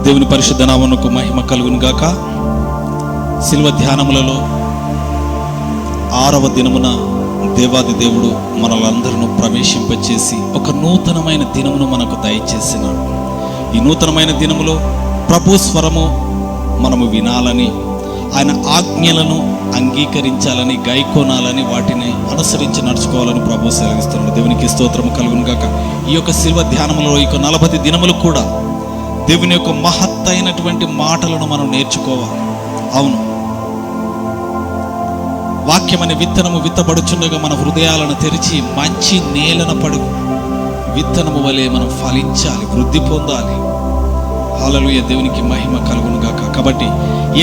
దేవుని పరిశుద్ధ నామమునకు మహిమ కలుగును గాక. శిల్వ ధ్యానములలో 6వ దినమున దేవాది దేవుడు మనలందరినీ ప్రవేశింపచేసి ఒక నూతనమైన దినమును మనకు దయచేసినాడు. ఈ నూతనమైన దినములో ప్రభు స్వరము మనము వినాలని, ఆయన ఆజ్ఞలను అంగీకరించాలని, గైకోనాలని, వాటిని అనుసరించి నడుచుకోవాలని ప్రభు సెలవిస్తున్నాడు. దేవునికి స్తోత్రము కలుగును గాక. ఈ యొక్క శిల్వ ధ్యానములో ఈ 40 దినములు కూడా దేవుని యొక్క మహత్తైనటువంటి మాటలను మనం నేర్చుకోవాలి. అవును, వాక్యం అనే విత్తనము విత్తబడుచుండగా మన హృదయాలను తెరిచి మంచి నేలన పడు విత్తనము వలె మనం ఫలించాలి, వృద్ధి పొందాలి. హల్లెలూయా, దేవునికి మహిమ కలుగును గాక. కాబట్టి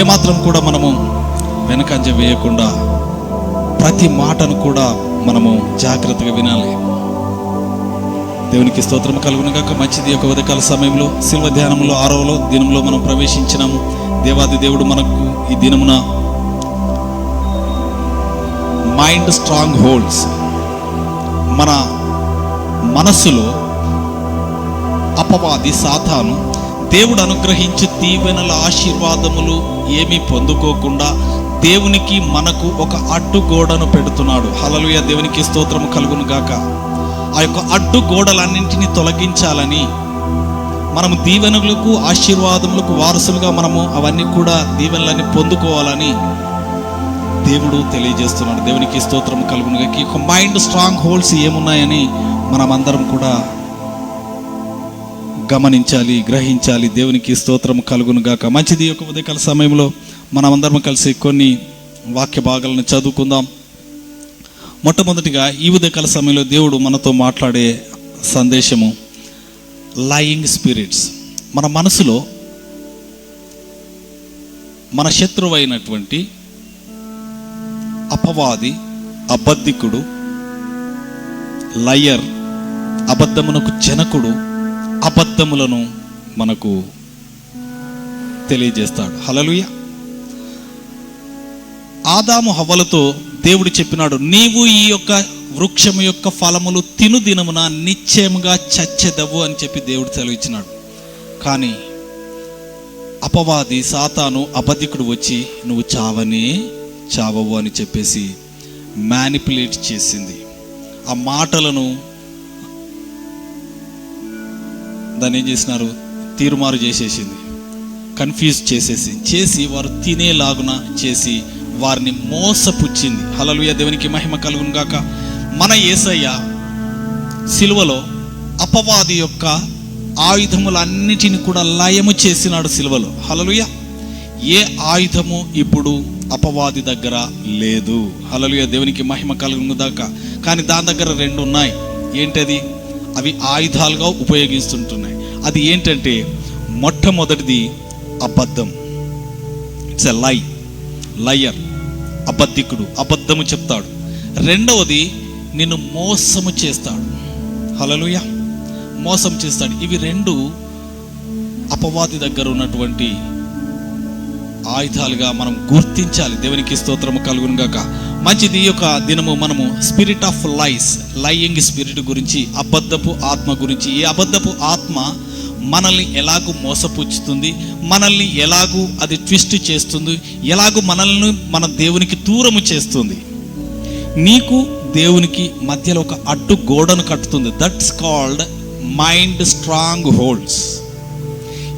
ఏమాత్రం కూడా మనము వెనకంజ వేయకుండా ప్రతి మాటను కూడా మనము జాగ్రత్తగా వినాలి. దేవునికి స్తోత్రం కలుగును గాక. మంచిది. యొక్క ఉదయకాల సమయంలో శిల్వ ధ్యానంలో 6వ దినంలో మనం ప్రవేశించినాము. దేవాది దేవుడు మనకు ఈ దినమున మైండ్ స్ట్రాంగ్ హోల్డ్స్, మన మనస్సులో అపవాది సాతాను దేవుడు అనుగ్రహించి దీవెనల ఆశీర్వాదములు ఏమీ పొందుకోకుండా దేవునికి మనకు ఒక అడ్డుగోడను పెడుతున్నాడు. హల్లెలూయా, దేవునికి స్తోత్రము కలుగును గాక. ఆ యొక్క అడ్డుగోడలన్నింటినీ తొలగించాలని, మనము దీవెనలకు ఆశీర్వాదములకు వారసులుగా మనము అవన్నీ కూడా దీవెనలన్నీ పొందుకోవాలని దేవుడు తెలియజేస్తున్నాడు. దేవునికి స్తోత్రం కలుగును గాక. ఒక మైండ్ స్ట్రాంగ్ హోల్డ్స్ ఏమున్నాయని మనం అందరం కూడా గమనించాలి, గ్రహించాలి. దేవునికి స్తోత్రం కలుగును గాక. మంచిది. యొక్క ఉదయకాల సమయంలో మనం అందరం కలిసి కొన్ని వాక్య భాగాలను చదువుకుందాం. మొట్టమొదటిగా ఈ ఉదయకాల సమయంలో దేవుడు మనతో మాట్లాడే సందేశము లయింగ్ స్పిరిట్స్. మన మనసులో మన శత్రువైనటువంటి అపవాది, అబద్ధికుడు, లయర్, అబద్ధమునకు జనకుడు అబద్ధములను మనకు తెలియజేస్తాడు. హల్లెలూయా. ఆదాము హవ్వలతో దేవుడు చెప్పినాడు, నీవు ఈ యొక్క వృక్షము యొక్క ఫలములు తిను దినమున నిశ్చయముగా చచ్చెదవు అని చెప్పి దేవుడు సెలవిచ్చినాడు. కానీ అపవాది సాతాను అబద్ధికుడు వచ్చి నువ్వు చావవు అని చెప్పేసి మ్యానిపులేట్ చేసింది. ఆ మాటలను దాన్ని ఏం చేసినారు, తీరుమారు చేసేసింది, కన్ఫ్యూజ్ చేసి వారు తినేలాగున చేసి వారిని మోసపుచ్చింది. హల్లెలూయా, దేవునికి మహిమ కలుగును గాక. మన యేసయ్య సిలువలో అపవాది యొక్క ఆయుధములన్నిటిని కూడా లయము చేసినాడు సిలువలో. హల్లెలూయా. ఏ ఆయుధము ఇప్పుడు అపవాది దగ్గర లేదు. హల్లెలూయా, దేవునికి మహిమ కలుగును గాక. కానీ దాని దగ్గర 2 ఉన్నాయి. ఏంటది? అవి ఆయుధాలుగా ఉపయోగిస్తుంటున్నాయి. అది ఏంటంటే, మొట్టమొదటిది అబద్ధం. ఇట్స్ ఎ లయర్, అబద్ధికుడు, అబద్ధము చెప్తాడు. రెండవది నిన్ను మోసము చేస్తాడు. హల్లెలూయా, మోసం చేస్తాడు. ఇవి 2 అపవాది దగ్గర ఉన్నటువంటి ఆయుధాలుగా మనం గుర్తించాలి. దేవునికి స్తోత్రము కలుగును గాక. మంచిది. ఈ యొక్క దినము మనము spirit of lies, lying spirit గురించి, అబద్ధపు ఆత్మ గురించి. ఈ అబద్ధపు ఆత్మ మనల్ని ఎలాగూ మోసపుచ్చుతుంది, మనల్ని ఎలాగూ అది ట్విస్ట్ చేస్తుంది, ఎలాగూ మనల్ని మన దేవునికి దూరము చేస్తుంది. నీకు దేవునికి మధ్యలో ఒక అడ్డు గోడను కట్టుతుంది. That's called mind strongholds.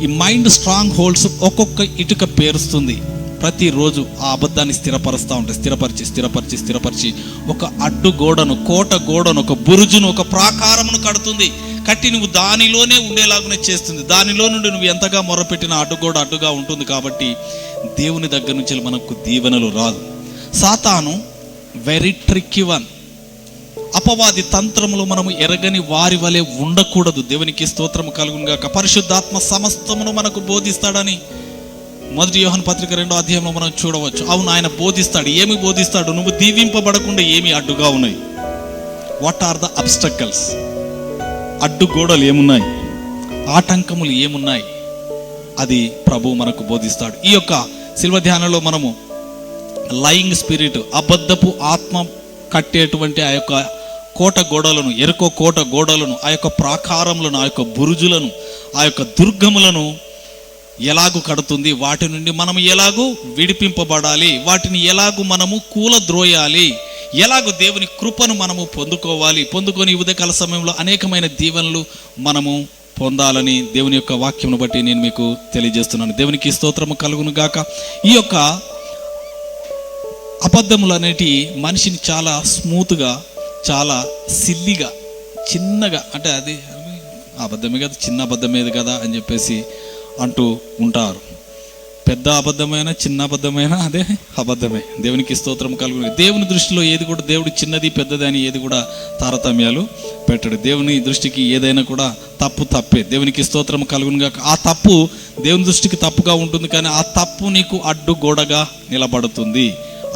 ఈ మైండ్ స్ట్రాంగ్ హోల్డ్స్ ఒక్కొక్క ఇటుక పేరుస్తుంది. ప్రతిరోజు ఆ అబద్ధాన్ని స్థిరపరుస్తూ ఉంటాయి. స్థిరపరిచి ఒక అడ్డు గోడను, కోట గోడను, ఒక బురుజును, ఒక ప్రాకారమును కడుతుంది. కట్టి నువ్వు దానిలోనే ఉండేలాగానే చేస్తుంది. దానిలో నుండి నువ్వు ఎంతగా మొరపెట్టిన అడ్డుగోడ అడ్డుగా ఉంటుంది. కాబట్టి దేవుని దగ్గర నుంచి మనకు దీవెనలు రాదు. సాతాను వెరీ ట్రిక్కీ వన్. అపవాది తంత్రములు మనము ఎరగని వారి వలె ఉండకూడదు. దేవునికి స్తోత్రము కలుగును గాక. పరిశుద్ధాత్మ సమస్తమును మనకు బోధిస్తాడని 1 యోహాను పత్రిక 2వ అధ్యాయంలో మనం చూడవచ్చు. అవును, ఆయన బోధిస్తాడు. ఏమి బోధిస్తాడు? నువ్వు దీవింపబడకుండా ఏమి అడ్డుగా ఉన్నాయి? What are the obstacles? అడ్డుగోడలు ఏమున్నాయి, ఆటంకములు ఏమున్నాయి? అది ప్రభు మనకు బోధిస్తాడు. ఈ యొక్క శిల్వ ధ్యానంలో మనము లయింగ్ స్పిరిట్, అబద్ధపు ఆత్మ కట్టేటువంటి ఆ యొక్క కోట గోడలను, ఎరుకో కోట గోడలను, ఆ యొక్క ప్రాకారములను, ఆ యొక్క బురుజులను, ఆ యొక్క దుర్గములను ఎలాగూ కడుతుంది, వాటి నుండి మనం ఎలాగూ విడిపింపబడాలి, వాటిని ఎలాగూ మనము కూలద్రోయాలి, ఎలాగూ దేవుని కృపను మనము పొందుకొని ఉదయకాల సమయంలో అనేకమైన దీవెనలు మనము పొందాలని దేవుని యొక్క వాక్యమును బట్టి నేను మీకు తెలియజేస్తున్నాను. దేవునికి స్తోత్రము కలుగును గాక. ఈ యొక్క అబద్ధములు అనేటి మనిషిని చాలా స్మూత్గా, చాలా సిల్లిగా, చిన్నగా, అంటే అది అబద్ధమే కదా, చిన్న అబద్ధమేది కదా అని చెప్పేసి అంటూ ఉంటారు. పెద్ద అబద్ధమైన చిన్న అబద్ధమైన అదే అబద్ధమే. దేవునికి స్తోత్రం కలుగును. దేవుని దృష్టిలో ఏది కూడా దేవుడు చిన్నది పెద్దది అని ఏది కూడా తారతమ్యాలు పెట్టడు. దేవుని దృష్టికి ఏదైనా కూడా తప్పే. దేవునికి స్తోత్రం కలుగును గాక. ఆ తప్పు దేవుని దృష్టికి తప్పుగా ఉంటుంది, కానీ ఆ తప్పు నీకు అడ్డుగోడగా నిలబడుతుంది,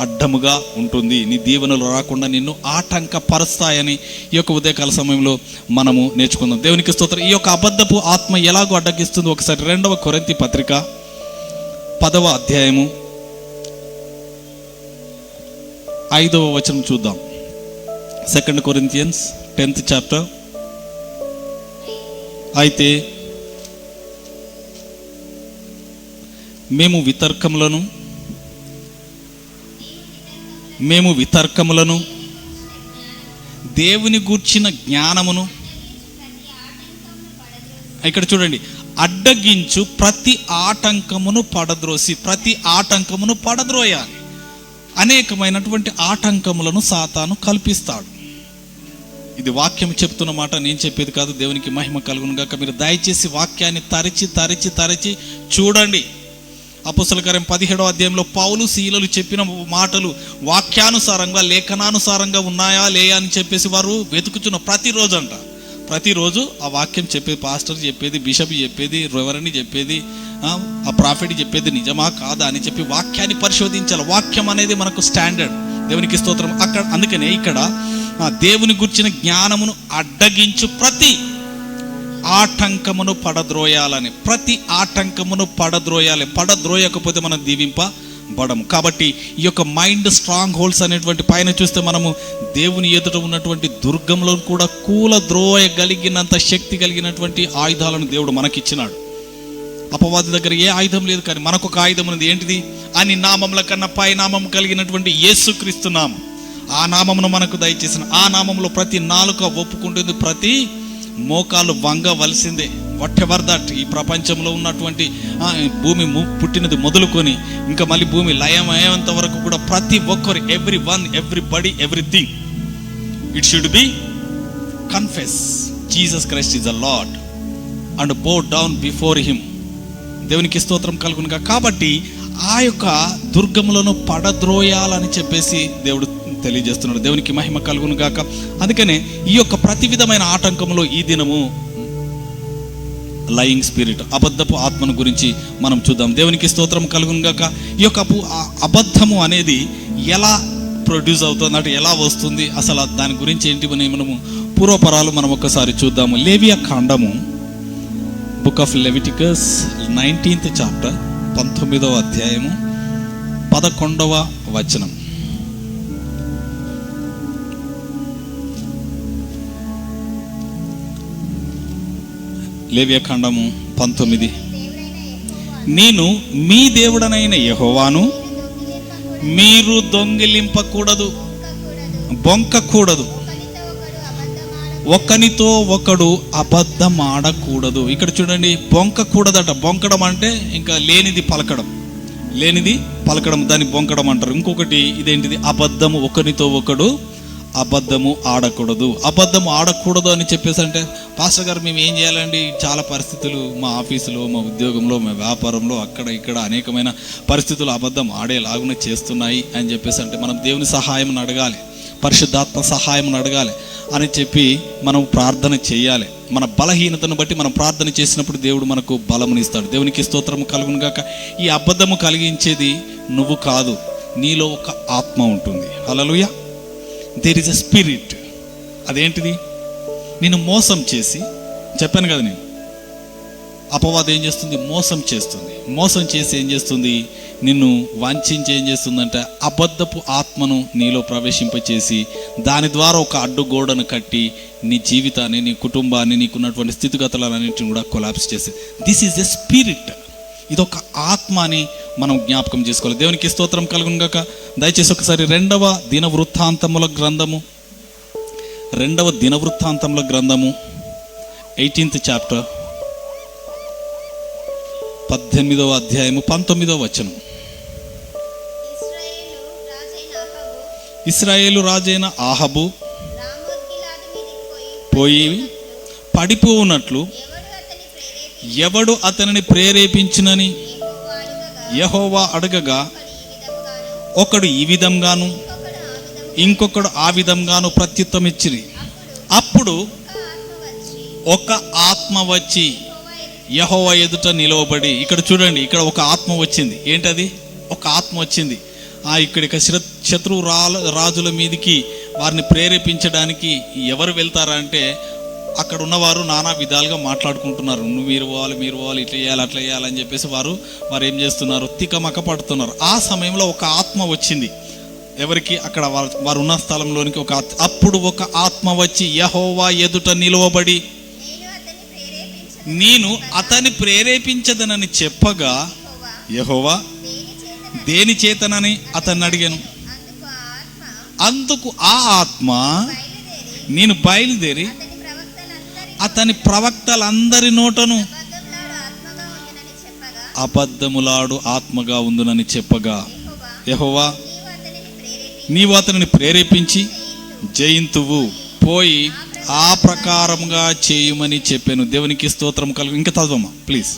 అడ్డముగా ఉంటుంది, నీ దీవెనలు రాకుండా నిన్ను ఆటంకపరుస్తాయని ఈ యొక్క ఉదయకాల సమయంలో మనము నేర్చుకుందాం. దేవునికి స్తోత్రం. ఈ యొక్క అబద్ధపు ఆత్మ ఎలాగో అడ్డగిస్తుందో ఒకసారి 2వ కొరింథీ పత్రిక 10వ అధ్యాయము 5వ వచనం చూద్దాం. 2 Corinthians 10th chapter. అయితే మేము వితర్కములను దేవుని గూర్చిన జ్ఞానమును, ఇక్కడ చూడండి, అడ్డగించు ప్రతి ఆటంకమును పడద్రోయాలి. అనేకమైనటువంటి ఆటంకములను సాతాను కల్పిస్తాడు. ఇది వాక్యం చెప్తున్న మాట, నేను చెప్పేది కాదు. దేవునికి మహిమ కలుగును గాక. మీరు దయచేసి వాక్యాన్ని తరచి చూడండి. అపోస్తల కార్యం 17వ అధ్యాయంలో పౌలు శీలలు చెప్పిన మాటలు వాక్యానుసారంగా, లేఖనానుసారంగా ఉన్నాయా లేయా అని చెప్పేసి వారు వెతుకుతున్న ప్రతిరోజు ఆ వాక్యం చెప్పేది, పాస్టర్ చెప్పేది, బిషప్ చెప్పేది, రెవరెండ్ చెప్పేది, ఆ ప్రాఫెట్ చెప్పేది నిజమా కాదా అని చెప్పి వాక్యాన్ని పరిశోధించాలి. వాక్యం అనేది మనకు స్టాండర్డ్. దేవునికి స్తోత్రం. అందుకనే ఇక్కడ దేవుని గుర్చిన జ్ఞానమును అడ్డగించు ప్రతి ఆటంకమును పడద్రోయాలని, ప్రతి ఆటంకమును పడద్రోయకపోతే మనం దీవింపబడము. కాబట్టి ఈ యొక్క మైండ్ స్ట్రాంగ్ హోల్డ్స్ అనేటువంటి పైన చూస్తే మనము దేవుని ఎదుట ఉన్నటువంటి దుర్గంలో కూడా కూలద్రోయగలిగినంత శక్తి కలిగినటువంటి ఆయుధాలను దేవుడు మనకిచ్చినాడు. అపవాది దగ్గర ఏ ఆయుధం లేదు, కానీ మనకు ఒక ఆయుధం ఉన్నది. ఏంటిది? అని నామముల కన్నా పై నామం కలిగినటువంటి యేసుక్రీస్తు నామం. ఆ నామమును మనకు దయచేసిన, ఆ నామంలో ప్రతి నాలుక ఒప్పుకుంటుంది, ప్రతి మోకాలు వంగవలసిందే. వాట్ ఎవర్ దట్, ఈ ప్రపంచంలో ఉన్నటువంటి భూమి పుట్టినది మొదలుకొని ఇంకా మళ్ళీ భూమి లయం అయ్యేంత వరకు కూడా ప్రతి ఒక్కరు, everybody, everything, it should be confess Jesus Christ is the lord and బో డౌన్ బిఫోర్ హిమ్. దేవునికి స్తోత్రం కలుగునుగా. కాబట్టి ఆ యొక్క దుర్గములను పడద్రోయాలని చెప్పేసి దేవుడు తెలియజేస్తున్నాడు. దేవునికి మహిమ కలుగును గాక. అందుకనే ఈ యొక్క ప్రతి విధమైన ఆటంకంలో ఈ దినము లయింగ్ స్పిరిట్, అబద్ధపు ఆత్మను గురించి మనం చూద్దాం. దేవునికి స్తోత్రం కలుగును గాక. ఈ యొక్క అబద్ధము అనేది ఎలా ప్రొడ్యూస్ అవుతుంది, అంటే ఎలా వస్తుంది, అసలు దాని గురించి ఏంటి అని మనము పూర్వపరాలు మనం ఒక్కసారి చూద్దాము. లేవియా కాండము, book of Leviticus 19th chapter 19వ అధ్యాయము 11వ వచనం. లేవియా కాండము 19. నేను మీ దేవుడనైన యెహోవాను, మీరు దొంగిలింపకూడదు, బొంకకూడదు, ఒకనితో ఒకడు అబద్ధం ఆడకూడదు. ఇక్కడ చూడండి, బొంకకూడదట. బొంకడం అంటే ఇంకా లేనిది పలకడం, దాన్ని బొంకడం అంటారు. ఇంకొకటి ఇదేంటిది? అబద్ధము. ఒకనితో ఒకడు అబద్ధము ఆడకూడదు. అబద్ధము ఆడకూడదు అని చెప్పేసి అంటే, పాస్టర్ గారు మేము ఏం చేయాలండి? చాలా పరిస్థితులు, మా ఆఫీసులో, మా ఉద్యోగంలో, మా వ్యాపారంలో, అక్కడ ఇక్కడ అనేకమైన పరిస్థితులు అబద్ధం ఆడేలాగునే చేస్తున్నాయి అని చెప్పేసి అంటే మనం దేవుని సహాయం అడగాలి, పరిశుద్ధాత్మ సహాయం అడగాలి అని చెప్పి మనం ప్రార్థన చేయాలి. మన బలహీనతను బట్టి మనం ప్రార్థన చేసినప్పుడు దేవుడు మనకు బలమునిస్తాడు. దేవునికి స్తోత్రము కలుగును గాక. ఈ అబద్ధము కలిగించేది నువ్వు కాదు, నీలో ఒక ఆత్మ ఉంటుంది. Hallelujah. There is a spirit. అదేంటిది? నేను మోసం చేసి, చెప్పాను కదా నేను, అపవాదం ఏం చేస్తుంది? మోసం చేస్తుంది. మోసం చేసి ఏం చేస్తుంది? నిన్ను వంచించి ఏం చేస్తుందంటే అబద్ధపు ఆత్మను నీలో ప్రవేశింపచేసి దాని ద్వారా ఒక అడ్డుగోడను కట్టి నీ జీవితాన్ని, నీ కుటుంబాన్ని, నీకున్నటువంటి స్థితిగతులన్నింటిని కూడా కొలాప్స్ చేసి, దిస్ ఈజ్ ఎ స్పిరిట్. ఇదొక ఆత్మ అని మనం జ్ఞాపకం చేసుకోవాలి. దేవునికి స్తోత్రం కలుగును గాక. దయచేసి ఒకసారి 2వ దినవృత్తాంతముల గ్రంథము 18th చాప్టర్ 18వ అధ్యాయము 19వ వచనం. ఇశ్రాయేలు రాజైన ఆహబు పోయి పడిపోవునట్లు ఎవడు అతనిని ప్రేరేపించినని యెహోవా అడగగా, ఒకడు ఈ విధంగాను ఇంకొకడు ఆ విధంగాను ప్రత్యుత్తమిచ్చిరి. అప్పుడు ఒక ఆత్మ వచ్చి యెహోవా ఎదుట నిలవబడి, ఇక్కడ చూడండి, ఇక్కడ ఒక ఆత్మ వచ్చింది. ఏంటది? ఒక ఆత్మ వచ్చింది. ఇక్కడికి శత్రు రాజుల మీదికి వారిని ప్రేరేపించడానికి ఎవరు వెళ్తారా అంటే, అక్కడ ఉన్నవారు నానా విధాలుగా మాట్లాడుకుంటున్నారు. మీరు పోవాలి, ఇట్లా చేయాలి, అట్లా చేయాలని చెప్పేసి వారు ఏం చేస్తున్నారు? తికమక పడుతున్నారు. ఆ సమయంలో ఒక ఆత్మ వచ్చింది. ఎవరికి? అక్కడ వారు ఉన్న స్థలంలోనికి అప్పుడు ఒక ఆత్మ వచ్చి యెహోవా ఎదుట నిలవబడి, నేను అతన్ని ప్రేరేపించదనని చెప్పగా, యెహోవా దేని చేతనని అతన్ని అడిగాను. అందుకు ఆ ఆత్మ, నేను బయలుదేరి అతని ప్రవక్తలందరి నోటను అబద్ధములాడు ఆత్మగా ఉందునని చెప్పగా, యెహోవా నీవు అతనిని ప్రేరేపించి జయింతువు, పోయి ఆ ప్రకారముగా చేయుమని చెప్పాను. దేవునికి స్తోత్రం కలుగు. ఇంకా చదవమ్మా ప్లీజ్.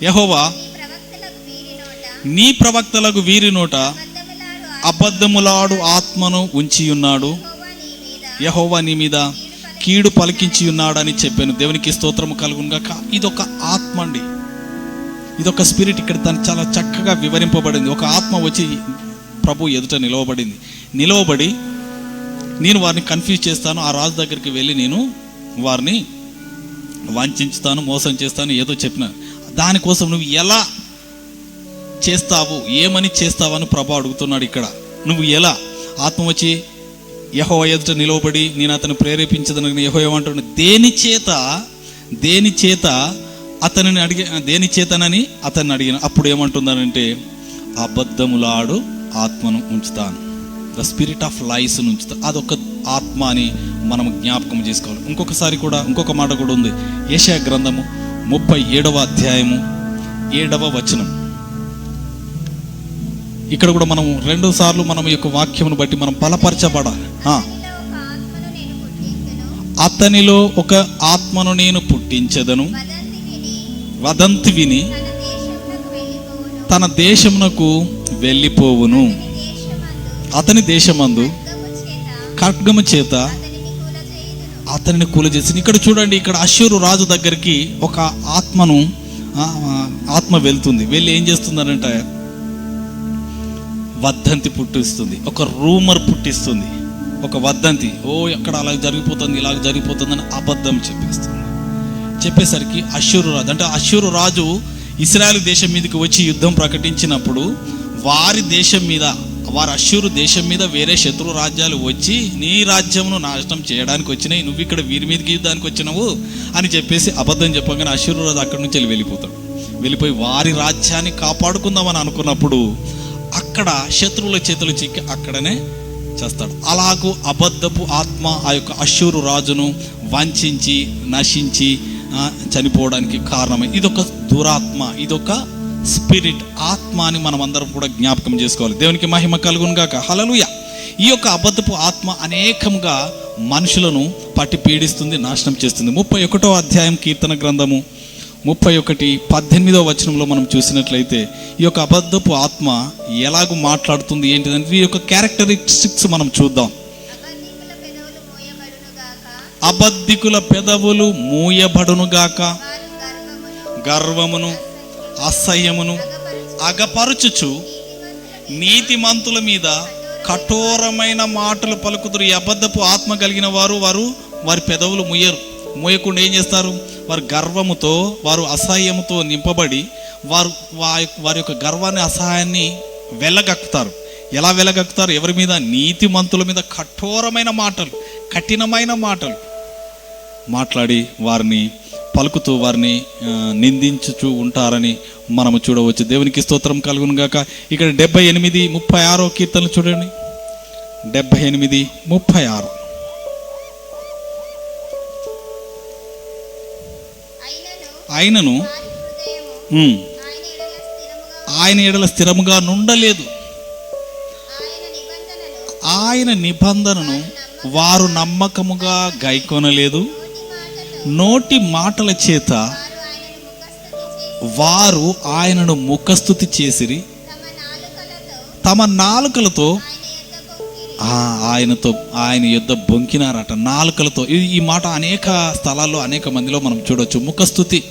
యెహోవా నీ ప్రవక్తలకు వీరి నోట అబద్ధములాడు ఆత్మను ఉంచి ఉన్నాడు. యెహోవా నీ మీద కీడు పలికించి ఉన్నాడని చెప్పాను. దేవునికి స్తోత్రము కలుగునుగాక. ఇదొక ఆత్మ అండి, ఇదొక స్పిరిట్. ఇక్కడ దాన్ని చాలా చక్కగా వివరింపబడింది. ఒక ఆత్మ వచ్చి ప్రభు ఎదుట నిలవబడి నేను వారిని కన్ఫ్యూజ్ చేస్తాను, ఆ రాజు దగ్గరికి వెళ్ళి నేను వారిని వంచుతాను, మోసం చేస్తాను, ఏదో చెప్పిన దానికోసం నువ్వు ఎలా చేస్తావు, ఏమని చేస్తావు అని ప్రభు అడుగుతున్నాడు. ఇక్కడ నువ్వు ఎలా? ఆత్మ వచ్చి యెహోవా ఎదుట నిలవబడి నేను అతను ప్రేరేపించదని యెహోవా ఏమంటున్నాడు? దేని చేత అతనిని దేని చేతనని అతన్ని అడిగిన. అప్పుడు ఏమంటున్నానంటే, అబద్ధములాడు ఆత్మను ఉంచుతాను, ద స్పిరిట్ ఆఫ్ లైస్ ఉంచుతాను. అదొక ఆత్మ అని మనం జ్ఞాపకం చేసుకోవాలి. ఇంకొక మాట కూడా ఉంది. యెషయా గ్రంథము 37వ అధ్యాయము 7వ వచనం. ఇక్కడ కూడా మనం 2 సార్లు మనం యొక్క వాక్యమును బట్టి మనం బలపరచబడాలి. అతనిలో ఒక ఆత్మను నేను పుట్టించెదను, వదంతి విని తన దేశమునకు వెళ్ళిపోవును, అతని దేశమందు ఖడ్గము చేత అతనిని కూలచేసి. ఇక్కడ చూడండి, ఇక్కడ అష్షూరు రాజు దగ్గరికి ఒక ఆత్మ వెళ్తుంది. వెళ్ళి ఏం చేస్తుందనంటే వదంతి పుట్టిస్తుంది, ఒక రూమర్ పుట్టిస్తుంది, ఒక వదంతి. ఎక్కడ అలా జరిగిపోతుంది, ఇలాగ జరిగిపోతుందని అబద్ధం చెప్పేసరికి అష్షూరు రాజు, అంటే అష్షూరు రాజు ఇశ్రాయేలు దేశం మీదకి వచ్చి యుద్ధం ప్రకటించినప్పుడు వారి అష్షూరు దేశం మీద వేరే శత్రు రాజ్యాలు వచ్చి నీ రాజ్యమును నాశనం చేయడానికి వచ్చినాయి, నువ్వు ఇక్కడ వీరి మీదకి యుద్ధానికి వచ్చినావు అని చెప్పేసి అబద్ధం చెప్పగానే అష్షూరు రాజు అక్కడి నుంచి వెళ్ళిపోయి వారి రాజ్యాన్ని కాపాడుకుందామని అనుకున్నప్పుడు అక్కడ శత్రువుల చేతులు చిక్కి అక్కడనే చేస్తాడు. అలాగూ అబద్ధపు ఆత్మ ఆ యొక్క అష్షూరు రాజును వంచించి నశించి చనిపోవడానికి కారణమే. ఇదొక దురాత్మ, ఇదొక స్పిరిట్, ఆత్మ అని మనం అందరం కూడా జ్ఞాపకం చేసుకోవాలి. దేవునికి మహిమ కలుగును గాక. హల్లెలూయా. ఈ యొక్క అబద్ధపు ఆత్మ అనేకంగా మనుషులను పట్టి పీడిస్తుంది, నాశనం చేస్తుంది. 31వ అధ్యాయం కీర్తన గ్రంథము 31:18వ వచనంలో మనం చూసినట్లయితే ఈ యొక్క అబద్ధపు ఆత్మ ఎలాగూ మాట్లాడుతుంది ఏంటిదంటే ఈ యొక్క క్యారెక్టరిస్టిక్స్ మనం చూద్దాం. అబద్ధికుల పెదవులు మూయబడునుగాక, గర్వమును అసహ్యమును అగపరుచుచు నీతిమంతుల మీద కఠోరమైన మాటలు పలుకుదురు. ఈ అబద్ధపు ఆత్మ కలిగిన వారి పెదవులు ముయ్యరు. మోయకుండా ఏం చేస్తారు? వారు గర్వముతో, వారు అసహ్యముతో నింపబడి వారి యొక్క గర్వాన్ని, అసహాయాన్ని వెళ్ళగక్కుతారు. ఎలా వెళ్ళగక్కుతారు? ఎవరి మీద? నీతిమంతుల మీద కఠోరమైన మాటలు, కఠినమైన మాటలు మాట్లాడి వారిని పలుకుతూ వారిని నిందించుచూ ఉంటారని మనము చూడవచ్చు. దేవునికి స్తోత్రం కలుగును గాక. ఇక్కడ 78:36 కీర్తనలు చూడండి. 78:36. ఆయనను ఆయన ఎడల స్థిరముగా నుండలేదు, ఆయన నిబంధనను వారు నమ్మకముగా గైకొనలేదు. నోటి మాటల చేత వారు ఆయనను ముఖస్తుతి చేసిరి, తమ నాలుకలతో ఆయన యొద్ద బొంకినారట. నాలుకలతో. ఈ మాట అనేక స్థలాల్లో, అనేక మందిలో మనం చూడవచ్చు. ముఖస్తుతి.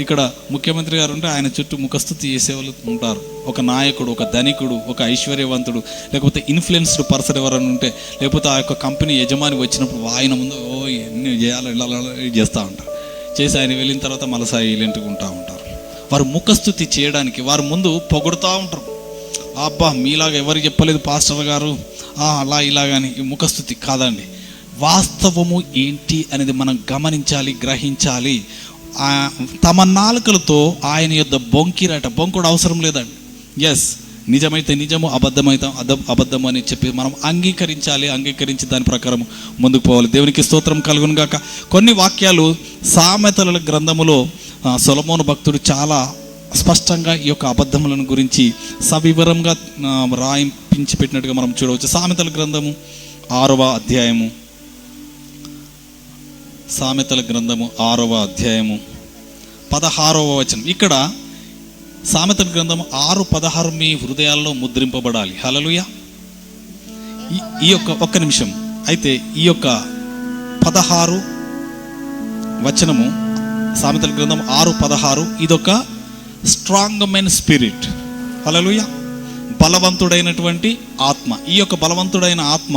ఇక్కడ ముఖ్యమంత్రి గారు ఉంటే ఆయన చుట్టూ ముఖస్తుతి చేసేవాళ్ళు ఉంటారు. ఒక నాయకుడు, ఒక ధనికుడు, ఒక ఐశ్వర్యవంతుడు, లేకపోతే ఇన్ఫ్లుయెన్స్డ్ పర్సన్ ఎవరైనా ఉంటే, లేకపోతే ఆ యొక్క కంపెనీ యజమాని వచ్చినప్పుడు ఆయన ముందు ఎన్ని చేయాలో ఇలా చేస్తూ ఉంటారు. చేసి ఆయన వెళ్ళిన తర్వాత మళ్ళీ సైలెంట్గా ఉంటారు. వారు ముఖస్తుతి చేయడానికి వారు ముందు పొగుడుతూ ఉంటారు. అబ్బా మీలాగా ఎవరు చెప్పలేదు పాస్టర్ గారు, అలా ఇలాగని. ఈ ముఖస్తుతి కాదండి. వాస్తవము ఏంటి అనేది మనం గమనించాలి, గ్రహించాలి. తమ నాలుకలతో ఆయన యొద్ద బొంకిరట. బొంకుడు అవసరం లేదండి. ఎస్, నిజమైతే నిజము, అబద్ధమైతే అబద్ధము అని చెప్పి మనం అంగీకరించి దాని ప్రకారం ముందుకు పోవాలి. దేవునికి స్తోత్రం కలుగును గాక. కొన్ని వాక్యాలు సామెతల గ్రంథములో సొలొమోను భక్తుడు చాలా స్పష్టంగా ఈ యొక్క అబద్ధములను గురించి సవివరంగా రాయించి పెట్టినట్టుగా మనం చూడవచ్చు. సామెతల గ్రంథము 6వ అధ్యాయము, సామెతల గ్రంథము 6వ అధ్యాయము 16వ వచనం. ఇక్కడ సామెతల గ్రంథము 6:16 మీ హృదయాల్లో ముద్రింపబడాలి. హల్లెలూయా. ఈ యొక్క ఒక్క నిమిషం. అయితే ఈ యొక్క 16 వచనము, సామెతల గ్రంథం 6:16, ఇదొక స్ట్రాంగ్ మెన్ స్పిరిట్. హల్లెలూయా. బలవంతుడైనటువంటి ఆత్మ. ఈ యొక్క బలవంతుడైన ఆత్మ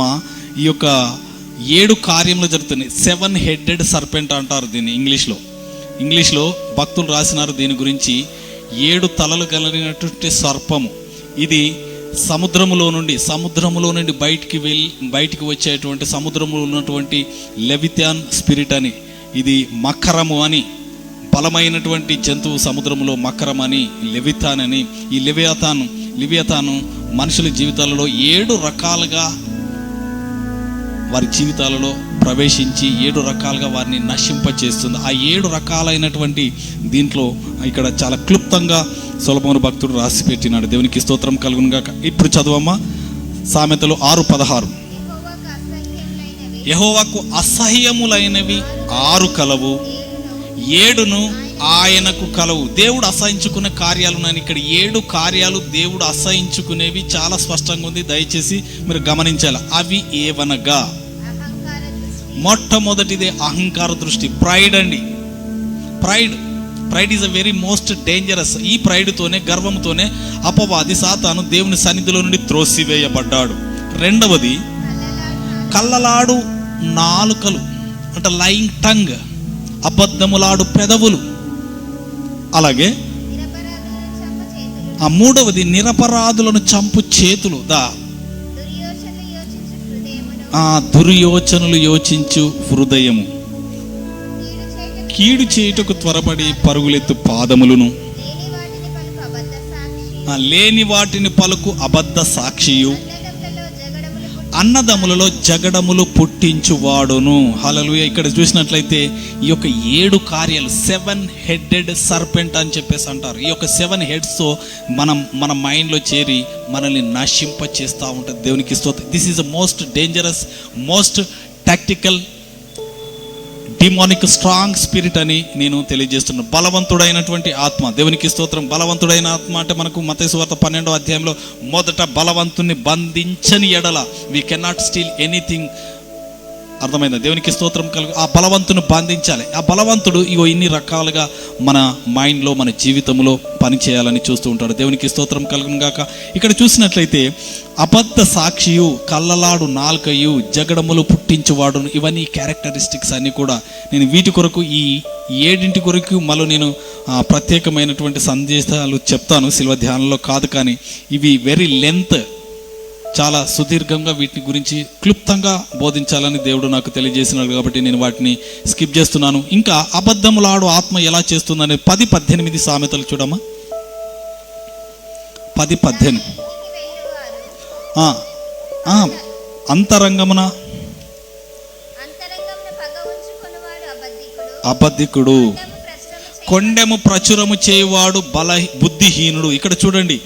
ఈ యొక్క 7 కార్యములు జరుగుతున్నాయి. 7 హెడెడ్ సర్పెంట్ అంటారు దీన్ని ఇంగ్లీష్లో భక్తులు రాసినారు దీని గురించి. 7 తలలు కలిగినటువంటి సర్పము. ఇది సముద్రములో నుండి బయటికి వచ్చేటువంటి సముద్రములో ఉన్నటువంటి లెవిథాన్ స్పిరిట్ అని, ఇది మకరము అని, బలమైనటువంటి జంతువు సముద్రములో మకరం అని, లెవిథాన్ అని. ఈ లివియతాను మనుషుల జీవితాలలో 7 రకాలుగా వారి జీవితాలలో ప్రవేశించి 7 రకాలుగా వారిని నశింపచేస్తుంది. ఆ 7 రకాలైనటువంటి దీంట్లో ఇక్కడ చాలా క్లుప్తంగా సొలొమోను భక్తుడు రాసి పెట్టినాడు. దేవునికి స్తోత్రం కలుగును గాక. ఇప్పుడు చదువమ్మా, సామెతలు 6:16. యెహోవాకు అసహ్యములైనవి 6 కలవు, 7 ఆయనకు కలవు. దేవుడు అసహించుకునే కార్యాలు ఉన్నాయి. ఇక్కడ 7 కార్యాలు దేవుడు అసహించుకునేవి చాలా స్పష్టంగా ఉంది. దయచేసి మీరు గమనించాలి. అవి ఏవనగా, మొట్టమొదటిదే అహంకార దృష్టి, ప్రైడ్ అండి. Pride is a very most dangerous. ఈ ప్రైడ్తోనే, గర్వంతోనే అపవాది సాతాను దేవుని సన్నిధిలో నుండి త్రోసివేయబడ్డాడు. రెండవది కళ్ళలాడు నాలుకలు, అంటే లయింగ్ టంగ్, అబద్ధములాడు పెదవులు. అలాగే ఆ మూడవది నిరపరాధులను చంపు చేతులు, దుర్యోచనలు యోచించు హృదయము, కీడు చేయుటకు త్వరపడి పరుగులెత్తు పాదములను, లేని వాటిని పలుకు అబద్ధ సాక్షియు, అన్నదమ్ములలో జగడములు పుట్టించువాడును. హల్లెలూయా. ఇక్కడ చూసినట్లయితే ఈ యొక్క 7 కార్యాలు 7 హెడెడ్ సర్పెంట్ అని చెప్పేసి అంటారు. ఈ యొక్క 7 హెడ్స్తో మన మైండ్లో చేరి మనల్ని నశింప చేస్తూ ఉంటుంది. దేవునికి స్తోత్రం. This is the most dangerous, most tactical, demonic strong spirit అని నేను తెలియజేస్తున్నాను. బలవంతుడైనటువంటి ఆత్మ. దేవునికి స్తోత్రం. బలవంతుడైన ఆత్మ అంటే మనకు మత్తయి సువార్త 12వ అధ్యాయంలో మొదట బలవంతుని బంధించని ఎడల వి కెనాట్ స్టీల్ ఎనీథింగ్ అర్థమైందా? దేవునికి స్తోత్రం కలుగు. ఆ బలవంతుని బంధించాలి. ఆ బలవంతుడు ఇగో ఇన్ని రకాలుగా మన మైండ్లో, మన జీవితంలో పని చేయాలని చూస్తూ ఉంటాడు. దేవునికి స్తోత్రం కలుగును గాక. ఇక్కడ చూసినట్లయితే అబద్ధ సాక్షియు, కళ్ళలాడు నాలుకయు, జగడములు పుట్టించువాడును, ఇవన్నీ క్యారెక్టరిస్టిక్స్ అన్నీ కూడా నేను వీటి కొరకు ఈ 7 కొరకు మళ్ళీ నేను ప్రత్యేకమైనటువంటి సందేశాలు చెప్తాను, శిల్వ ధ్యానంలో కాదు. కానీ ఇవి వెరీ లెంత్, చాలా సుదీర్ఘంగా వీటి గురించి క్లుప్తంగా బోధించాలని దేవుడు నాకు తెలియజేసినాడు కాబట్టి నేను వాటిని స్కిప్ చేస్తున్నాను. ఇంకా అబద్ధములాడు ఆత్మ ఎలా చేస్తుందనే 10-18 సామెతలు చూడమ్మా. 10-18 అంతరంగమున అబద్ధికుడు, కొండెము ప్రచురము చేయువాడు బుద్ధిహీనుడు. ఇక్కడ చూడండి,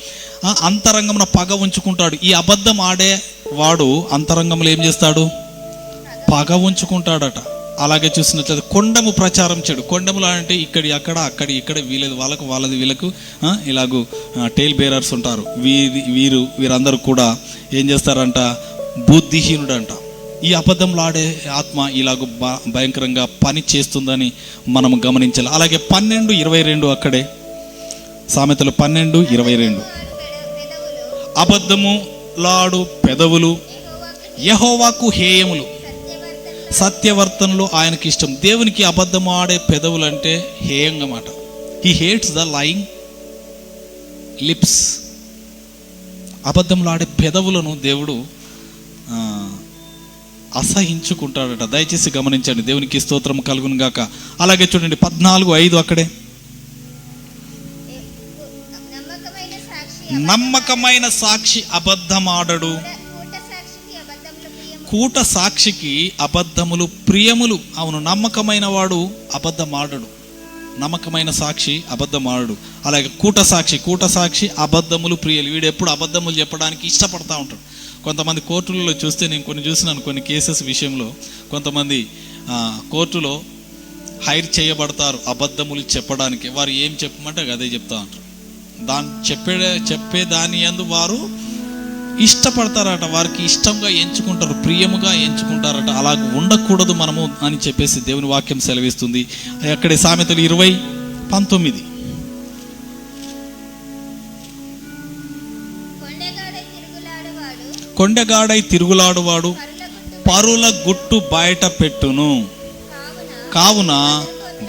అంతరంగమున పగ ఉంచుకుంటాడు. ఈ అబద్ధం ఆడేవాడు అంతరంగంలో ఏం చేస్తాడు? పగ ఉంచుకుంటాడట. అలాగే చూసినట్లయితే కొండము ప్రచారం చేయడు. కొండములు అంటే ఇక్కడి అక్కడ, అక్కడి ఇక్కడ, వీళ్ళది వాళ్ళకు, వాళ్ళది వీళ్ళకు ఇలాగూ టైల్ బేరర్స్ ఉంటారు. వీరందరూ కూడా ఏం చేస్తారంట? బుద్ధిహీనుడు అంట. ఈ అబద్ధంలో ఆడే ఆత్మ ఇలాగూ భయంకరంగా పని చేస్తుందని మనము గమనించాలి. అలాగే 12:22 అక్కడే సామెతలు 12:22 అబద్ధములాడు పెదవులు యెహోవాకు హేయములు, సత్యవర్తనలు ఆయనకి ఇష్టం. దేవునికి అబద్ధము ఆడే పెదవులు అంటే హేయంగా మాట. He hates the lying lips. అబద్ధములు ఆడే పెదవులను దేవుడు అసహించుకుంటాడట. దయచేసి గమనించండి. దేవునికి స్తోత్రం కలుగును గాక. అలాగే చూడండి 14:5 అక్కడే నమ్మకమైన సాక్షి అబద్ధమాడడు, కూట సాక్షికి అబద్ధములు ప్రియములు. అవును, నమ్మకమైన వాడు అబద్ధమాడడు, నమ్మకమైన సాక్షి అబద్ధమాడడు. అలాగే కూట సాక్షి అబద్ధములు ప్రియులు. వీడు ఎప్పుడు అబద్ధములు చెప్పడానికి ఇష్టపడతా ఉంటాడు. కొంతమంది కోర్టులలో చూస్తే నేను కొన్ని చూసినాను, కొన్ని కేసెస్ విషయంలో కొంతమంది కోర్టులో హైర్ చేయబడతారు అబద్ధములు చెప్పడానికి. వారు ఏం చెప్పమంటే అదే చెప్తా ఉంటారు. చెప్పే దాని యందు వారు ఇష్టపడతారట, వారికి ఇష్టంగా ఎంచుకుంటారు, ప్రియముగా ఎంచుకుంటారట. అలా ఉండకూడదు మనము అని చెప్పేసి దేవుని వాక్యం సెలవిస్తుంది. అక్కడే సామెతలు 20:19 కొండగాడై తిరుగులాడువాడు పరుల గుట్టు బయట పెట్టును, కావున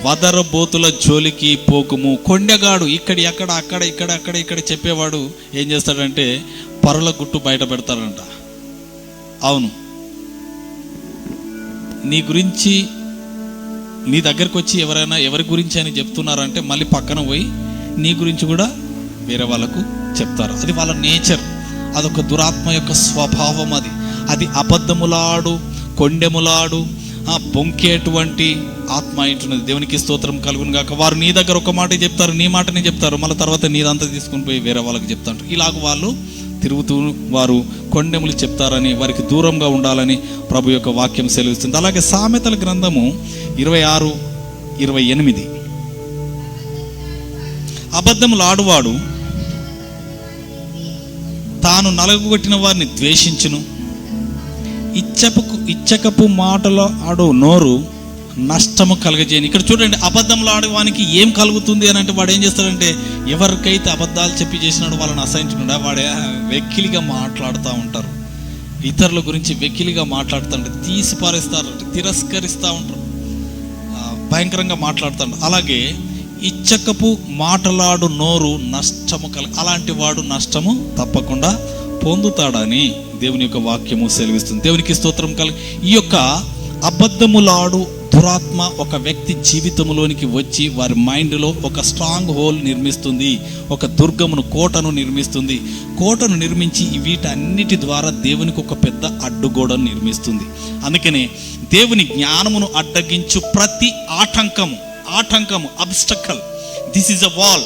వదరబోతుల జోలికి పోకుము. కొండగాడు ఇక్కడి అక్కడ, అక్కడ ఇక్కడ, అక్కడ ఇక్కడ చెప్పేవాడు ఏం చేస్తాడంటే పరుల గుట్టు బయట పెడతాడంట. అవును, నీ గురించి నీ దగ్గరకు వచ్చి ఎవరి గురించి అని చెప్తున్నారంటే మళ్ళీ పక్కన పోయి నీ గురించి కూడా వేరే వాళ్ళకు చెప్తారు. అది వాళ్ళ నేచర్, అదొక దురాత్మ యొక్క స్వభావం. అది అబద్ధములాడు, కొండెములాడు, బొంకేటువంటి ఆత్మ ఏంటున్నది. దేవునికి స్తోత్రం కలుగును గాక. వారు నీ దగ్గర ఒక మాట చెప్తారు, నీ మాటని చెప్తారు, మళ్ళీ తర్వాత నీదంతా తీసుకుని పోయి వేరే వాళ్ళకి చెప్తారు. ఇలాగ వాళ్ళు తిరుగుతూ వారు కొండెములు చెప్తారని, వారికి దూరంగా ఉండాలని ప్రభు యొక్క వాక్యం సెలవిస్తుంది. అలాగే సామెతల గ్రంథము 26:28 అబద్ధములాడువాడు తాను నలగొట్టిన వారిని ద్వేషించును, ఇచ్చకపు మాటలు ఆడు నోరు నష్టము కలగజేయని. ఇక్కడ చూడండి, అబద్ధంలో ఆడేవానికి ఏం కలుగుతుంది అని అంటే వాడు ఏం చేస్తాడంటే ఎవరికైతే అబద్ధాలు చెప్పి చేసినాడు వాళ్ళని అసహించకుండా వాడే వెక్కిలిగా మాట్లాడుతూ ఉంటారు. ఇతరుల గురించి వెక్కిలిగా మాట్లాడుతుంటే తీసి పారేస్తారు, తిరస్కరిస్తూ ఉంటారు, భయంకరంగా మాట్లాడుతాడు. అలాగే ఇచ్చకపు మాటలాడు నోరు నష్టము అలాంటి వాడు నష్టము తప్పకుండా పొందుతాడని దేవుని యొక్క వాక్యము సెలవిస్తుంది. దేవునికి స్తోత్రం ఈ యొక్క అబద్ధములాడు దురాత్మ ఒక వ్యక్తి జీవితంలోనికి వచ్చి వారి మైండ్లో ఒక స్ట్రాంగ్ హోల్ నిర్మిస్తుంది, ఒక దుర్గమును, కోటను నిర్మిస్తుంది. కోటను నిర్మించి వీటన్నిటి ద్వారా దేవునికి ఒక పెద్ద అడ్డుగోడను నిర్మిస్తుంది. అందుకనే దేవుని జ్ఞానమును అడ్డగించు ప్రతి ఆటంకము obstacle, this is a wall.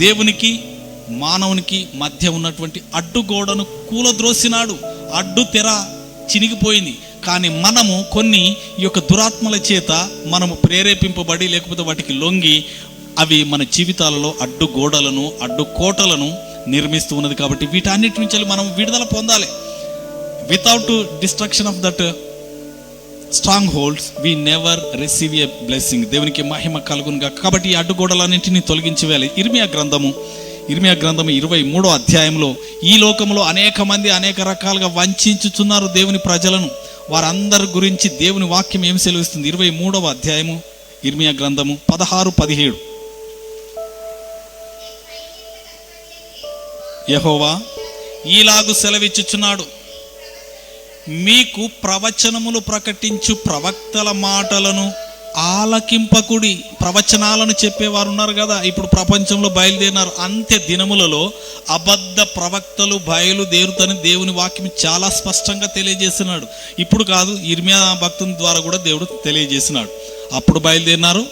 దేవునికి మానవునికి మధ్య ఉన్నటువంటి అడ్డుగోడను కూలద్రోసినాడు. అడ్డు తెర చినిగిపోయింది. కానీ మనము కొన్ని ఈ యొక్క దురాత్మల చేత మనము ప్రేరేపింపబడి లేకపోతే వాటికి లొంగి అవి మన జీవితాలలో అడ్డుగోడలను, అడ్డుకోటలను నిర్మిస్తూ ఉన్నది. కాబట్టి వీటన్నిటి నుంచి మనం విడుదల పొందాలి. Without destruction of that strong holds we never receive a blessing. దేవునికి మహిమ కలుగునుగా. కాబట్టి ఈ అడ్డుగోడలన్నింటినీ తొలగించి వేయాలి. ఇర్మియా గ్రంథము 23వ అధ్యాయంలో ఈ లోకంలో అనేక మంది అనేక రకాలుగా వంచుతున్నారు దేవుని ప్రజలను. వారందరి గురించి దేవుని వాక్యం ఏం సెలవిస్తుంది? 23వ అధ్యాయము ఇర్మియా గ్రంథము 16-17. యెహోవా ఈలాగు సెలవిచ్చుచున్నాడు, మీకు ప్రవచనములు ప్రకటించు ప్రవక్తల మాటలను ఆలకింపకుడి. ప్రవచనాలను చెప్పేవారు ఉన్నారు కదా, ఇప్పుడు ప్రపంచంలో బయలుదేరినారు. అంత్య దినములలో అబద్ధ ప్రవక్తలు బయలుదేరుతని దేవుని వాక్యం చాలా స్పష్టంగా తెలియజేస్తున్నాడు. ఇప్పుడు కాదు, ఇర్మియా భక్తుని ద్వారా కూడా దేవుడు తెలియజేసినాడు. అప్పుడు బయలుదేరినారు,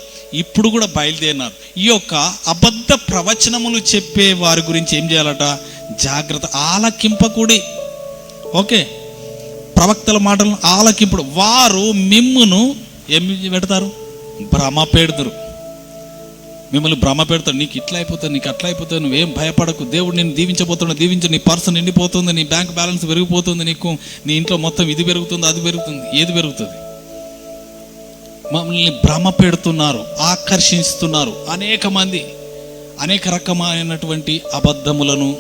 ఇప్పుడు కూడా బయలుదేరినారు. ఈ యొక్క అబద్ధ ప్రవచనములు చెప్పే వారి గురించి ఏం చేయాలట? జాగ్రత్త, ఆలకింపకుడి. ఓకే, ప్రవక్తల మాటలను ఆలకింపుడు. వారు మిమ్మును ఏమి పెడతారు? భ్రమ పెడతారు. మిమ్మల్ని భ్రమ పెడతాడు. నీకు ఇట్లా అయిపోతుంది, నీకు అట్లా అయిపోతుంది, నువ్వేం భయపడకు, దేవుడు నేను దీవించబోతున్నాడు, దీవించు, నీ పర్సు నిండిపోతుంది, నీ బ్యాంక్ బ్యాలెన్స్ పెరిగిపోతుంది, నీకు నీ ఇంట్లో మొత్తం ఇది పెరుగుతుంది, అది పెరుగుతుంది. ఏది పెరుగుతుంది? మమ్మల్ని భ్రమ పెడుతున్నారు, ఆకర్షిస్తున్నారు. అనేక మంది అనేక రకమైనటువంటి అబద్ధములను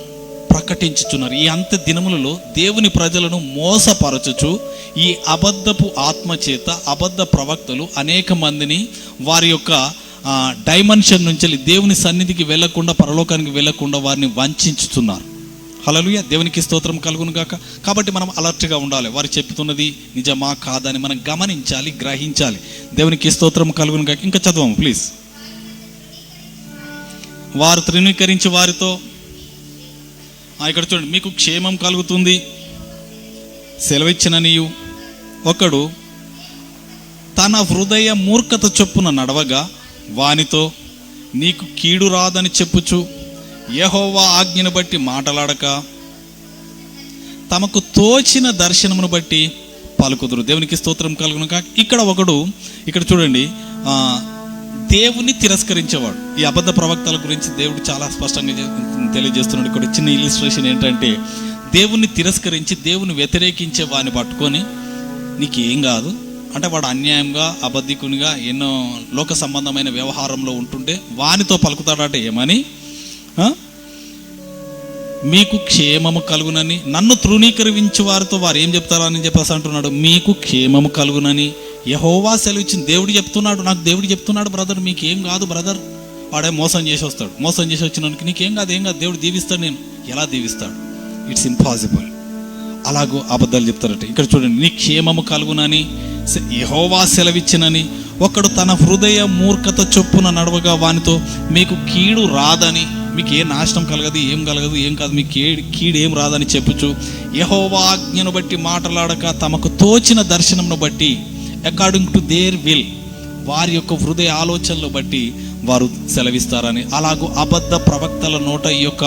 ప్రకటించుచున్నారు. ఈ అంత్య దినములలో దేవుని ప్రజలను మోసపరచుచు ఈ అబద్ధపు ఆత్మ చేత అబద్ధ ప్రవక్తలు అనేక మందిని వారి యొక్క డైమెన్షన్ నుంచి దేవుని సన్నిధికి వెళ్లకుండా, పరలోకానికి వెళ్లకుండా వారిని వంచుతున్నారు. హల్లెలూయా, దేవునికి స్తోత్రం కలుగును గాక. కాబట్టి మనం అలర్ట్గా ఉండాలి. వారు చెప్తున్నది నిజమా కాదని మనం గమనించాలి, గ్రహించాలి. దేవునికి స్తోత్రం కలుగును గాక. ఇంకా చదవము ప్లీజ్. వారు తృణీకరించి వారితో, ఇక్కడ చూడండి, మీకు క్షేమం కలుగుతుంది సెలవిచ్చిన నీయు ఒకడు తన హృదయ మూర్ఖత చొప్పున నడవగా వానితో నీకు కీడు రాదని చెప్పుచు యెహోవా ఆజ్ఞను బట్టి మాటలాడక తమకు తోచిన దర్శనమును బట్టి పలుకుదురు. దేవునికి స్తోత్రం కలుగును కాక. ఇక్కడ చూడండి, దేవుని తిరస్కరించేవాడు. ఈ అబద్ధ ప్రవక్తల గురించి దేవుడు చాలా స్పష్టంగా తెలియజేస్తున్నాడు. ఇక్కడ చిన్న ఇలిస్ట్రేషన్ ఏంటంటే, దేవుణ్ణి తిరస్కరించి దేవుని వ్యతిరేకించే వాడిని పట్టుకొని నీకు ఏం కాదు అంటే, వాడు అన్యాయంగా అబద్ధికునిగా ఎన్నో లోక సంబంధమైన వ్యవహారంలో ఉంటుంటే వానితో పలుకుతాడంటే ఏమని? మీకు క్షేమము కలుగునని. నన్ను తృణీకరించే వారితో వారు ఏం చెప్తారని చెప్పేసి అంటున్నాడు, మీకు క్షేమము కలుగునని యెహోవా సెలవిచ్చింది. దేవుడు చెప్తున్నాడు, నాకు దేవుడు చెప్తున్నాడు, బ్రదర్ మీకు ఏం కాదు బ్రదర్. వాడే మోసం చేసి వస్తాడు. మోసం చేసి వచ్చినానికి నీకేం కాదు, ఏం కాదు, దేవుడు దీవిస్తాడు. నేను ఎలా దీవిస్తాడు? It's impossible. అలాగూ అబద్ధాలు చెప్తారట. ఇక్కడ చూడండి, నీ క్షేమము కలుగునని యెహోవా సెలవిచ్చినని. ఒకడు తన హృదయ మూర్ఖత చొప్పున నడవగా వానితో మీకు కీడు రాదని, మీకు ఏ నాశనం కలగదు, ఏం కలగదు, ఏం కాదు, మీకు కీడు ఏం రాదని చెప్పుచు యెహోవా ఆజ్ఞను బట్టి మాటలాడక తమకు తోచిన దర్శనంను బట్టి అకార్డింగ్ టు దేర్ విల్, వారి యొక్క హృదయ ఆలోచనలు బట్టి వారు సెలవిస్తారని. అలాగూ అబద్ధ ప్రవక్తల నోట ఈ యొక్క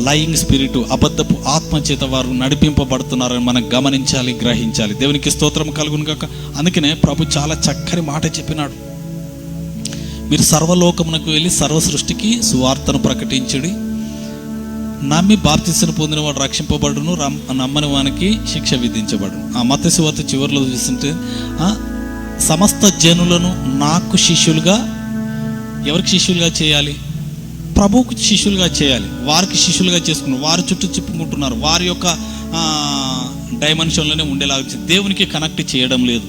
లయింగ్ స్పిరిట్, అబద్ధపు ఆత్మ చేత వారు నడిపింపబడుతున్నారని మనం గమనించాలి, గ్రహించాలి. దేవునికి స్తోత్రం కలుగును కాక. అందుకనే ప్రభు చాలా చక్కని మాట చెప్పినాడు, మీరు సర్వలోకమునకు వెళ్ళి సర్వ సృష్టికి సువార్తను ప్రకటించుడి. నమ్మి బాప్తిస్మం పొందిన వాడు రక్షింపబడును, నమ్మని వానికి శిక్ష విధించబడును. ఆ మత్తయి సువార్త చివరిలో చూస్తుంటే సమస్త జనులను నాకు శిష్యులుగా, ఎవరికి శిష్యులుగా చేయాలి? ప్రభువుకు శిష్యులుగా చేయాలి. వారికి శిష్యులుగా చేసుకున్నారు, వారి చుట్టూ చెప్పుకుంటున్నారు, వారి యొక్క డైమెన్షన్లోనే ఉండేలాగా దేవునికి కనెక్ట్ చేయడం లేదు.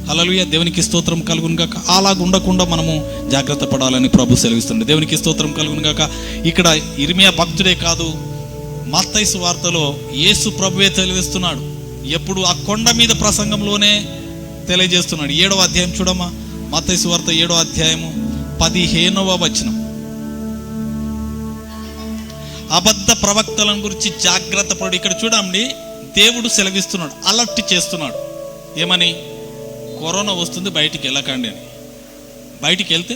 హల్లెలూయా, దేవునికి స్తోత్రం కలుగును గాక. అలాగ ఉండకుండా మనము జాగ్రత్త పడాలని ప్రభు సెలవిస్తుంది. దేవునికి స్తోత్రం కలుగును గాక. ఇక్కడ ఇర్మియా భక్తుడే కాదు, మత్తయి సువార్తలో యేసు ప్రభువే తెలియజేస్తున్నాడు. ఎప్పుడు ఆ కొండ మీద ప్రసంగంలోనే తెలియజేస్తున్నాడు. 7వ అధ్యాయం చూడమ్మా, మత్తయి సువార్త 7వ అధ్యాయము 15వ వచనం. అబద్ధ ప్రవక్తలను గురించి జాగ్రత్త పడు. ఇక్కడ చూడండి, దేవుడు సెలవిస్తున్నాడు, అలర్ట్ చేస్తున్నాడు. ఏమని? కరోనా వస్తుంది, బయటికి వెళ్ళకండి అని. బయటికి వెళ్తే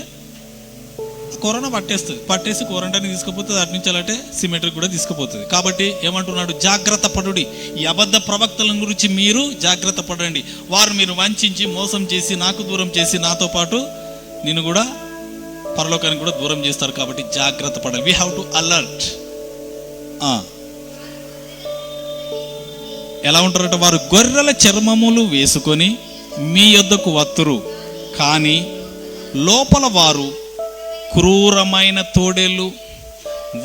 కరోనా పట్టేసి క్వారంటైన్ తీసుకుపోతుంది, అటు నుంచి అలాంటి సిమెట్రీ కూడా తీసుకుపోతుంది. కాబట్టి ఏమంటున్నాడు? జాగ్రత్త పడుడి. ఈ అబద్ధ ప్రవక్తల గురించి మీరు జాగ్రత్త పడండి. వారు మీరు వంచి మోసం చేసి నాకు దూరం చేసి నాతో పాటు నిన్ను కూడా పరలోకానికి కూడా దూరం చేస్తారు. కాబట్టి జాగ్రత్త పడాలి. We have to alert. ఎలా ఉంటారట? వారు గొర్రెల చర్మములు వేసుకొని మీ యొద్దకు వత్తురు, కానీ లోపల వారు క్రూరమైన తోడేళ్ళు.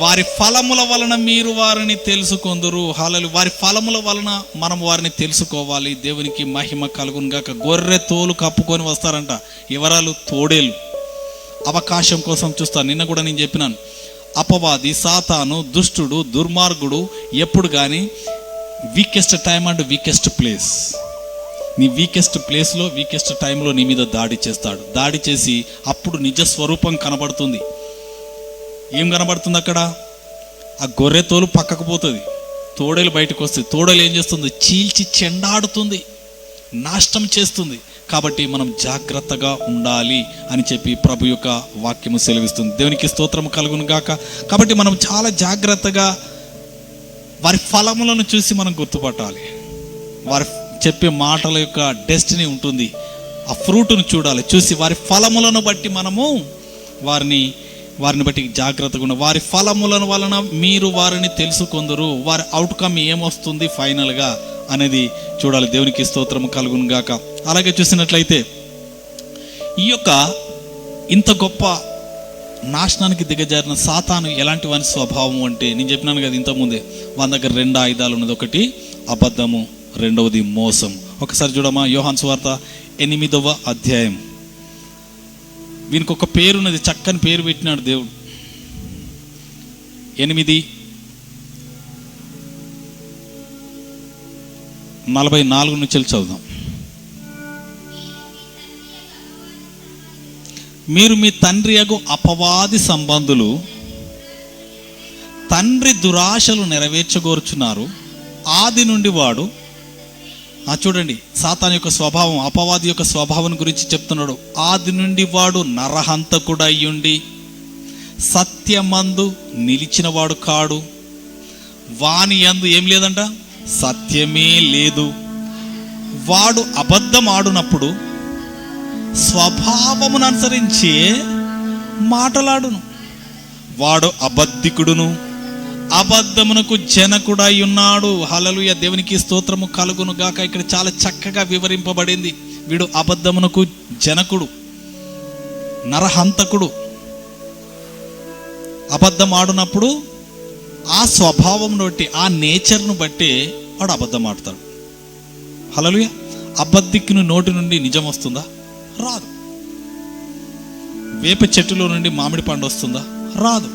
వారి ఫలముల వలన మీరు వారిని తెలుసుకొందురు. హల్లెలూయా. వారి ఫలముల వలన మనం వారిని తెలుసుకోవాలి. దేవునికి మహిమ కలుగును గాక. గొర్రె తోలు కప్పుకొని వస్తారంట. వివరాలు తోడేలు. అవకాశం కోసం చూస్తాను. నిన్న కూడా నేను చెప్పినాను, అపవాది, సాతాను, దుష్టుడు, దుర్మార్గుడు ఎప్పుడు కానీ weakest time and weakest place, నీ వీకెస్ట్ ప్లేస్లో వీకెస్ట్ టైంలో నీ మీద దాడి చేస్తాడు. దాడి చేసి అప్పుడు నిజ స్వరూపం కనబడుతుంది. ఏం కనబడుతుంది అక్కడ? ఆ గొర్రె తోలు పక్కకు పోతుంది, తోడేలు బయటకు వస్తుంది. తోడేలు ఏం చేస్తుంది? చీల్చి చెండాడుతుంది, నాశనం చేస్తుంది. కాబట్టి మనం జాగ్రత్తగా ఉండాలి అని చెప్పి ప్రభు యొక్క వాక్యము సెలవిస్తుంది. దేవునికి స్తోత్రము కలుగును గాక. కాబట్టి మనం చాలా జాగ్రత్తగా వారి ఫలములను చూసి మనం గుర్తుపట్టాలి. వారి చెప్పే మాటల యొక్క డెస్టినీ ఉంటుంది. ఆ ఫ్రూట్ను చూడాలి. చూసి వారి ఫలములను బట్టి మనము వారిని బట్టి జాగ్రత్తగా ఉండాలి. వారి ఫలములను వలన మీరు వారిని తెలుసుకొందురు. వారి అవుట్కమ్ ఏమొస్తుంది ఫైనల్గా అనేది చూడాలి. దేవునికి స్తోత్రము కలుగును గాక. అలాగే చూసినట్లయితే ఈ యొక్క ఇంత గొప్ప నాశనానికి దిగజారిన సాతాను ఎలాంటి వాని స్వభావం అంటే, నేను చెప్పినాను కదా ఇంతకుముందే, వాని దగ్గర 2 ఆయుధాలు ఉన్నది. ఒకటి అబద్ధము, రెండవది మోసం. ఒకసారి చూడమా, యోహాను సువార్త 8వ అధ్యాయం. వీనికి ఒక పేరున్నది, చక్కని పేరు పెట్టినాడు దేవుడు. 8:44 నుంచి చదువుదాం. మీరు మీ తండ్రి యగు అపవాది సంబంధులు, తండ్రి దురాశలు నెరవేర్చగోరుచున్నారు. ఆది నుండి వాడు, చూడండి సాతాను యొక్క స్వభావం, అపవాది యొక్క స్వభావం గురించి చెప్తున్నాడు. ఆది నుండి వాడు నరహంతకుడయ్యుండి సత్యమందు నిలిచినవాడు కాడు. వాని యందు ఏం లేదంట? సత్యమే లేదు. వాడు అబద్ధం ఆడునప్పుడు స్వభావమును అనుసరించి మాటలాడును. వాడు అబద్ధికుడును, అబద్ధమునకు జనకుడై ఉన్నాడు. హల్లెలూయా. దేవునికి స్తోత్రము కలుగును గాక. ఇక్కడ చాలా చక్కగా వివరింపబడింది. వీడు అబద్ధమునకు జనకుడు, నరహంతకుడు. అబద్ధం ఆడునప్పుడు ఆ స్వభావం బట్టి, ఆ నేచర్ను బట్టి వాడు అబద్ధం ఆడతాడు. హల్లెలూయా. అబద్ధికుని నోటి నుండి నిజం వస్తుందా? రాదు. వేప చెట్టులో నుండి మామిడి పండు వస్తుందా? రాదు.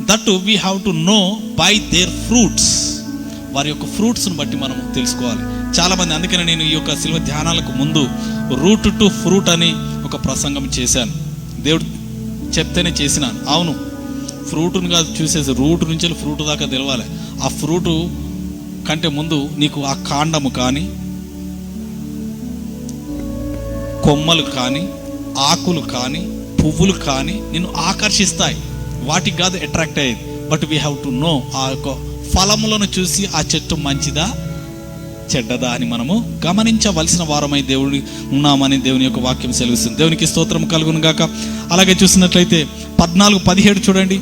That we have to know by their fruits. వారి యొక్క ఫ్రూట్స్ని బట్టి మనం తెలుసుకోవాలి. చాలామంది, అందుకనే నేను ఈ యొక్క శిల్వ ధ్యానాలకు ముందు రూట్ టు ఫ్రూట్ అని ఒక ప్రసంగం చేశాను. దేవుడు చెప్తేనే చేసినాను. అవును, ఫ్రూట్ను కాదు చూసేసి, రూట్ నుంచి ఫ్రూట్ దాకా తెలవాలి. ఆ ఫ్రూటు కంటే ముందు నీకు ఆ కాండము కానీ, కొమ్మలు కానీ, ఆకులు కానీ, పువ్వులు కానీ నిన్ను ఆకర్షిస్తాయి. వాటికి కాదు అట్రాక్ట్ అయ్యేది. But we have to know, ఆ యొక్క ఫలములను చూసి ఆ చెట్టు మంచిదా చెడ్డదా అని మనము గమనించవలసిన వారమై దేవుడి ఉన్నామని దేవుని యొక్క వాక్యం సెలవిస్తుంది. దేవునికి స్తోత్రం కలుగును గాక. అలాగే చూసినట్లయితే 14-17 చూడండి.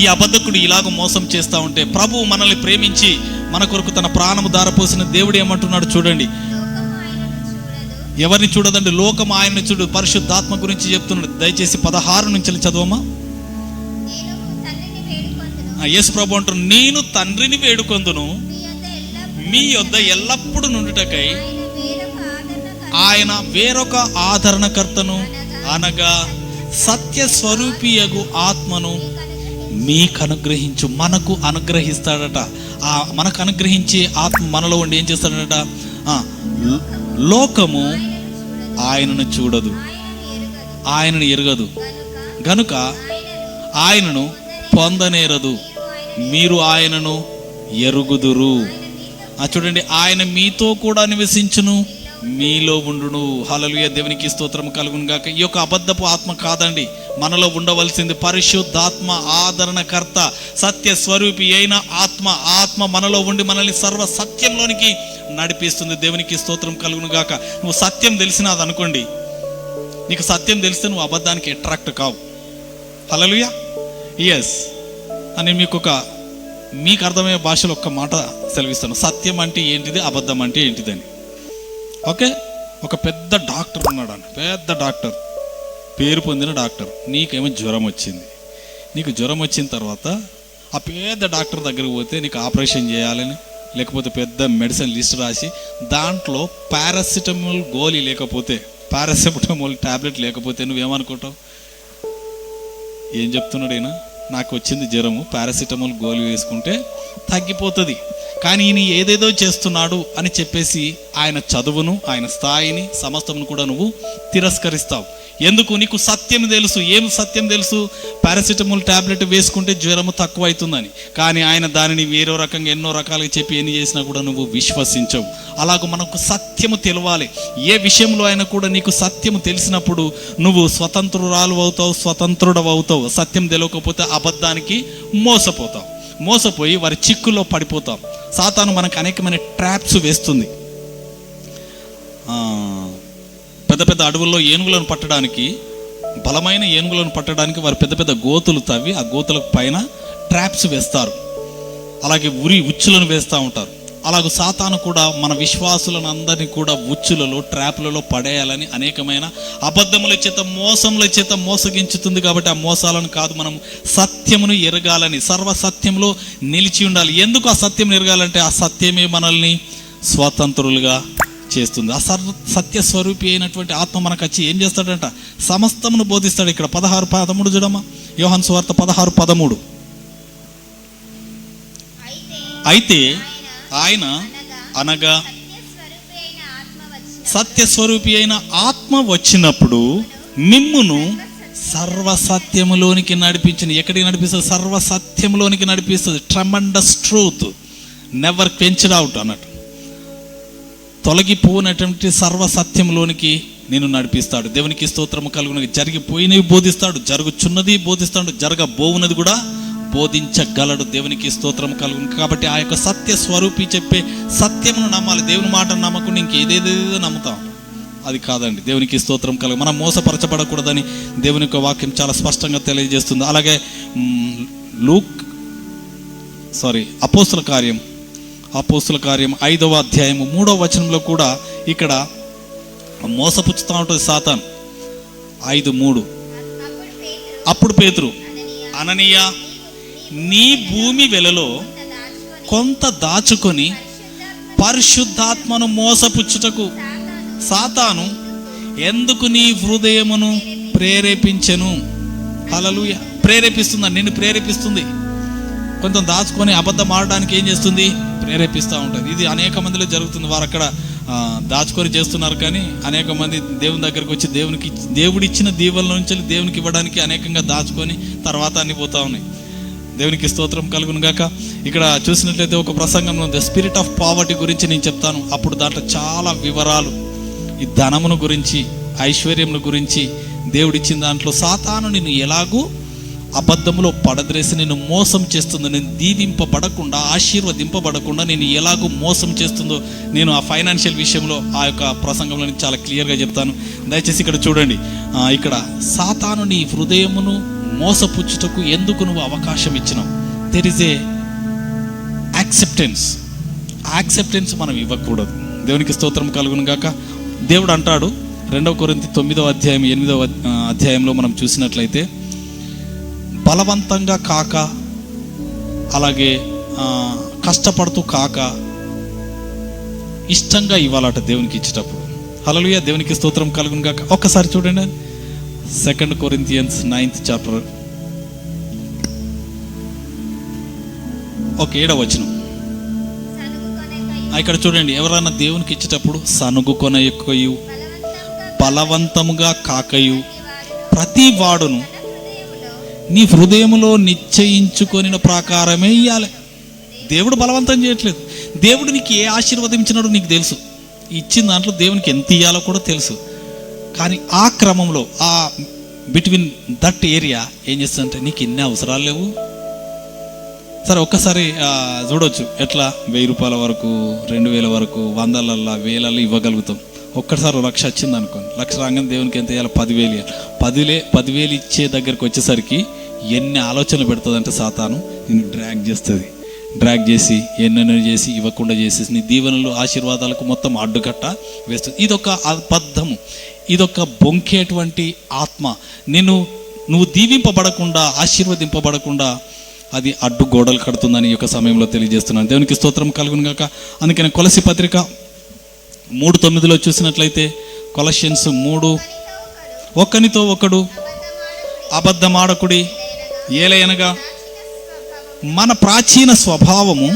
ఈ అబద్ధకుడు ఇలాగ మోసం చేస్తూ ఉంటే, ప్రభువు మనల్ని ప్రేమించి మన కొరకు తన ప్రాణము ధారపోసిన దేవుడు ఏమంటున్నాడు చూడండి. ఎవరిని చూడదండి? లోకం ఆయన్ని చూడు. పరిశుద్ధాత్మ గురించి చెప్తున్నాడు. దయచేసి 16 నుంచి చదవమా. యేసు ప్రభు అంటున్నాడు, నేను తండ్రిని వేడుకొందును మీ యొద్ద ఎల్లప్పుడు నుండుటకై ఆయన వేరొక ఆదరణకర్తను, అనగా సత్య స్వరూపియగు ఆత్మను మీకు అనుగ్రహించు. మనకు అనుగ్రహిస్తాడట. మనకు అనుగ్రహించే ఆత్మ మనలో ఉండి ఏం చేస్తాడట? లోకము ఆయనను చూడదు, ఆయనను ఎరగదు, గనుక ఆయనను పొందనేరదు. మీరు ఆయనను ఎరుగుదురు. చూడండి, ఆయన మీతో కూడా నివసించును, మీలో ఉండును. హల్లెలూయా. దేవునికి స్తోత్రం కలుగును గాక. ఈ యొక్క అబద్ధపు ఆత్మ కాదండి మనలో ఉండవలసింది. పరిశుద్ధాత్మ, ఆదరణకర్త, సత్య స్వరూపి అయిన ఆత్మ. ఆత్మ మనలో ఉండి మనల్ని సర్వ సత్యంలోనికి నడిపిస్తుంది. దేవునికి స్తోత్రం కలుగును గాక. నువ్వు సత్యం తెలిసినది అనుకోండి, నీకు సత్యం తెలిస్తే నువ్వు అబద్ధానికి అట్రాక్ట్ కావు. హల్లెలూయా. ఎస్. అని మీకు ఒక మీకు అర్థమయ్యే భాషలో ఒక్క మాట సెలవిస్తాను. సత్యం అంటే ఏంటిది, అబద్ధం అంటే ఏంటిదని. ఓకే, ఒక పెద్ద డాక్టర్ ఉన్నాడు, పెద్ద డాక్టర్, పేరు పొందిన డాక్టర్. నీకేమో జ్వరం వచ్చింది. నీకు జ్వరం వచ్చిన తర్వాత ఆ పెద్ద డాక్టర్ దగ్గరికి పోతే నీకు ఆపరేషన్ చేయాలని, లేకపోతే పెద్ద మెడిసిన్ లిస్ట్ రాసి దాంట్లో పారాసిటమాల్ గోళీ లేకపోతే, పారాసిటమాల్ ట్యాబ్లెట్ లేకపోతే నువ్వేమనుకుంటావు? ఏం చెప్తున్నాడు ఈయన? నాకు వచ్చింది జ్వరము, పారాసిటమాల్ గోళీ వేసుకుంటే తగ్గిపోతుంది. కానీ ఈయన ఏదేదో చేస్తున్నాడు అని చెప్పేసి ఆయన చదువును, ఆయన స్థాయిని, సమస్తమును కూడా నువ్వు తిరస్కరిస్తావు. ఎందుకు? నీకు సత్యం తెలుసు. ఏం సత్యం తెలుసు? పారాసిటమాల్ ట్యాబ్లెట్ వేసుకుంటే జ్వరము తక్కువ అవుతుందని. కానీ ఆయన దానిని వేరే రకంగా ఎన్నో రకాలుగా చెప్పి ఎన్ని చేసినా కూడా నువ్వు విశ్వసించవు. అలాగ మనకు సత్యము తెలవాలి. ఏ విషయంలో అయినా కూడా నీకు సత్యము తెలిసినప్పుడు నువ్వు స్వతంత్రురాలు అవుతావు, స్వతంత్రుడు అవుతావు. సత్యం తెలియకపోతే అబద్ధానికి మోసపోతావు. మోసపోయి వారి చిక్కుల్లో పడిపోతాం. సాతాను మనకు అనేకమైన ట్రాప్స్ వేస్తుంది. పెద్ద పెద్ద అడవుల్లో ఏనుగులను పట్టడానికి, బలమైన ఏనుగులను పట్టడానికి వారు పెద్ద పెద్ద గోతులు తవ్వి ఆ గోతులకు పైన ట్రాప్స్ వేస్తారు. అలాగే ఉచ్చులను వేస్తూ ఉంటారు. అలాగే సాతాను కూడా మన విశ్వాసులను అందరినీ కూడా ఉచ్చులలో, ట్రాప్లలో పడేయాలని అనేకమైన అబద్ధముల చేత, మోసముల చేత మోసగించుతుంది. కాబట్టి ఆ మోసాలను కాదు, మనం సత్యమును ఎరగాలని, సర్వసత్యంలో నిలిచి ఉండాలి. ఎందుకు ఆ సత్యం ఎరగాలంటే ఆ సత్యమే మనల్ని స్వతంత్రులుగా చేస్తుంది. ఆ సత్య స్వరూపి అయినటువంటి ఆత్మ మనకు వచ్చి ఏం చేస్తాడంట? సమస్తమును బోధిస్తాడు. ఇక్కడ 16:13 చూడమ్మా, యోహాను సువార్త 16:13. అయితే ఆయన అనగా సత్యస్వరూపి అయిన ఆత్మ వచ్చినప్పుడు మిమ్మును సర్వసత్యములోనికి నడిపించిన. ఎక్కడికి నడిపిస్తుంది? సర్వసత్యములోనికి నడిపిస్తుంది. Tremendous truth, never quenched out అన్నట్టు. తొలగిపోయినటువంటి సర్వసత్యంలోనికి నేను నడిపిస్తాడు. దేవునికి స్తోత్రము కలుగునగా. జరిగిపోయినవి బోధిస్తాడు, జరుగుచున్నది బోధిస్తాడు, జరగబోవున్నది కూడా బోధించగలడు. దేవునికి స్తోత్రం కలుగును. కాబట్టి ఆ యొక్క సత్య స్వరూపి చెప్పే సత్యమును నమ్మాలి. దేవుని మాటను నమ్మకుండా ఇంకేదేదేదో నమ్ముతాం, అది కాదండి. దేవునికి స్తోత్రం కలుగు. మనం మోసపరచబడకూడదని దేవుని యొక్క వాక్యం చాలా స్పష్టంగా తెలియజేస్తుంది. అలాగే అపోస్తుల కార్యం 5వ అధ్యాయము 3వ వచనంలో కూడా ఇక్కడ మోసపుచ్చుతూ ఉంటుంది సాతాను. 5:3. అప్పుడు పేతురు, అననీయ, నీ భూమి వెలలో కొంత దాచుకొని పరిశుద్ధాత్మను మోసపుచ్చుటకు సాతాను ఎందుకు నీ హృదయమును ప్రేరేపించెను? హల్లెలూయా. ప్రేరేపిస్తుందండి, నిన్ను ప్రేరేపిస్తుంది. కొంత దాచుకొని అబద్ధం ఆడడానికి ఏం చేస్తుంది? ప్రేరేపిస్తూ ఉంటుంది. ఇది అనేక మందిలో జరుగుతుంది. వారు అక్కడ దాచుకొని చేస్తున్నారు. కానీ అనేక మంది దేవుని దగ్గరకు వచ్చి దేవుడిచ్చిన దీవెనల నుంచి దేవునికి ఇవ్వడానికి అనేకంగా దాచుకొని తర్వాత అన్ని పోతా ఉన్నాయి. దేవునికి స్తోత్రం కలుగును గాక. ఇక్కడ చూసినట్లయితే ఒక ప్రసంగం ఉంది, స్పిరిట్ ఆఫ్ పావర్టీ గురించి నేను చెప్తాను. అప్పుడు దాంట్లో చాలా వివరాలు ఈ ధనమును గురించి, ఐశ్వర్యమును గురించి, దేవుడిచ్చిన దాంట్లో సాతాను నిన్ను ఎలాగూ అబద్ధములో పడద్రేసి నిన్ను మోసం చేస్తుందో, నేను దీవింపబడకుండా, ఆశీర్వదింపబడకుండా నేను ఎలాగూ మోసం చేస్తుందో నేను ఆ ఫైనాన్షియల్ విషయంలో ఆ యొక్క ప్రసంగంలో నేను చాలా క్లియర్గా చెప్తాను. దయచేసి ఇక్కడ చూడండి. ఇక్కడ సాతాను నీ హృదయమును మోసపుచ్చుటకు ఎందుకు నువ్వు అవకాశం ఇచ్చినావు? దెర్ ఇస్ ఏ యాక్సెప్టెన్స్ మనం ఇవ్వకూడదు. దేవునికి స్తోత్రం కలుగును గాక. దేవుడు అంటాడు 2 కొరింథీ 9వ అధ్యాయం 8వ అధ్యాయంలో మనం చూసినట్లయితే, బలవంతంగా కాక, అలాగే కష్టపడుతూ కాక, ఇష్టంగా ఇవ్వాలట దేవునికి ఇచ్చేటప్పుడు. హల్లెలూయా. దేవునికి స్తోత్రం కలుగును గాక. ఒక్కసారి చూడండి 2 కొరింథియన్స్ 9th చాప్టర్ 7వ వచనం. ఇక్కడ చూడండి, ఎవరైనా దేవునికి ఇచ్చేటప్పుడు సనుగుకొనయొక్కయు, బలవంతముగా కాకయు, ప్రతి వాడును నీ హృదయములో నిశ్చయించుకొనిన ప్రకారమే ఇవ్వాలి. దేవుడు బలవంతం చేయట్లేదు. దేవుడు నీకు ఏ ఆశీర్వదించినాడో నీకు తెలుసు. ఇచ్చిన దాంట్లో దేవునికి ఎంత ఇవ్వాలో కూడా తెలుసు. కానీ ఆ క్రమంలో, ఆ బిట్వీన్ దట్ ఏరియా ఏం చేస్తుందంటే, నీకు ఎన్ని అవసరాలు లేవు. సరే, ఒక్కసారి చూడవచ్చు ఎట్లా 1000 రూపాయల వరకు, 2000 వరకు, 100లలో, 1000లలో ఇవ్వగలుగుతాం. ఒక్కసారి 1,00,000 వచ్చింది అనుకోండి, 1,00,000 రాగానే దేవునికి ఎంత ఇవ్వాలి? 10,000 ఇవ్వాలి. 10,000 ఇచ్చే దగ్గరికి వచ్చేసరికి ఎన్ని ఆలోచనలు పెడుతుంది అంటే సాతాను నిన్ను డ్రాగ్ చేస్తుంది. డ్రాగ్ చేసి ఎన్నెన్నో చేసి ఇవ్వకుండా చేసేసి నీ దీవెనలు ఆశీర్వాదాలకు మొత్తం అడ్డుకట్ట వేస్తుంది. ఇదొక అబద్ధము, ఇదొక బొంకేటువంటి ఆత్మ. నువ్వు దీవింపబడకుండా, ఆశీర్వదింపబడకుండా అది అడ్డు గోడలు కడుతుందని ఈ యొక్క సమయంలో తెలియజేస్తున్నాను. దేవునికి స్తోత్రం కలుగును గాక. అందుకని కొలసి పత్రిక 3:9 చూసినట్లయితే, కొలషియన్స్ 3, ఒకనితో ఒకడు అబద్ధమాడకుడి, ఏలయనగా మన ప్రాచీన స్వభావము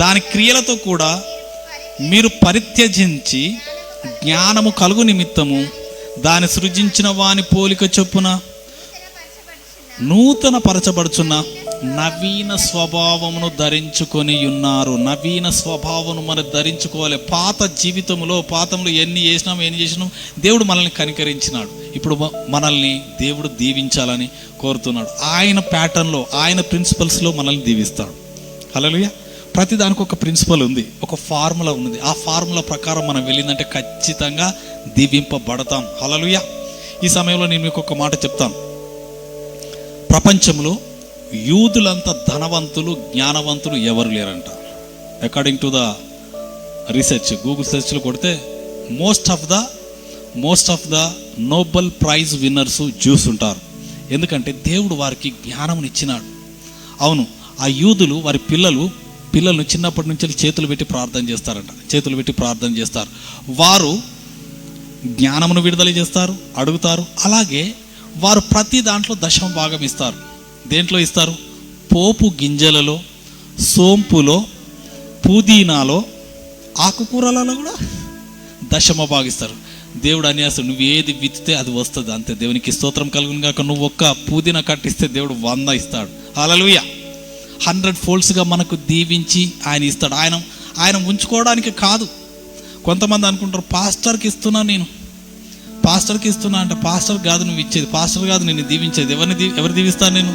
దాని క్రియలతో కూడా మీరు పరిత్యజించి జ్ఞానము కలుగు నిమిత్తము దాన్ని సృజించిన వాని పోలిక చొప్పున నూతన పరచబడుచున్న నవీన స్వభావమును ధరించుకొని ఉన్నారు. నవీన స్వభావమును మనం ధరించుకోవాలి. పాతంలో ఎన్ని చేసినాం దేవుడు మనల్ని కనికరించినాడు. ఇప్పుడు మనల్ని దేవుడు దీవించాలని కోరుతున్నాడు. ఆయన ప్యాటర్న్లో, ఆయన ప్రిన్సిపల్స్లో మనల్ని దీవిస్తాడు. హల్లెలూయా. ప్రతిదానికి ఒక ప్రిన్సిపల్ ఉంది, ఒక ఫార్ములా ఉంది. ఆ ఫార్ములా ప్రకారం మనం వెళ్ళిందంటే ఖచ్చితంగా దీవింపబడతాం. హల్లెలూయా. ఈ సమయంలో నేను మీకు ఒక మాట చెప్తాను. ప్రపంచంలో యూదులంత ధనవంతులు, జ్ఞానవంతులు ఎవరు లేరంట. According to the research, Google సెర్చ్లో కొడితే most of the Nobel prize winners Jews ఉంటారు. ఎందుకంటే దేవుడు వారికి జ్ఞానం ఇచ్చినాడు. అవును, ఆ యూదులు వారి పిల్లలను చిన్నప్పటి నుంచి చేతులు పెట్టి ప్రార్థన చేస్తారు. వారు జ్ఞానమును విడుదల చేస్తారు, అడుగుతారు. అలాగే వారు ప్రతి దాంట్లో 10% ఇస్తారు. దేంట్లో ఇస్తారు? పోపు గింజలలో, సోంపులో, పుదీనాలో, ఆకుకూరలలో కూడా 10% ఇస్తారు. దేవుడు అనేస్తాడు, నువ్వు ఏది విత్తితే అది వస్తుంది, అంతే. దేవునికి స్తోత్రం కలుగును గాక. నువ్వు ఒక్క పుదీనా కట్టిస్తే దేవుడు 100 ఇస్తాడు. హల్లెలూయా. 100 ఫోల్డ్స్గా మనకు దీవించి ఆయన ఇస్తాడు. ఆయన ఉంచుకోవడానికి కాదు. కొంతమంది అనుకుంటారు, పాస్టర్కి ఇస్తున్నా అంటే పాస్టర్ కాదు నువ్వు ఇచ్చేది, పాస్టర్ కాదు నేను దీవించేది. ఎవరు దీవిస్తాను? నేను,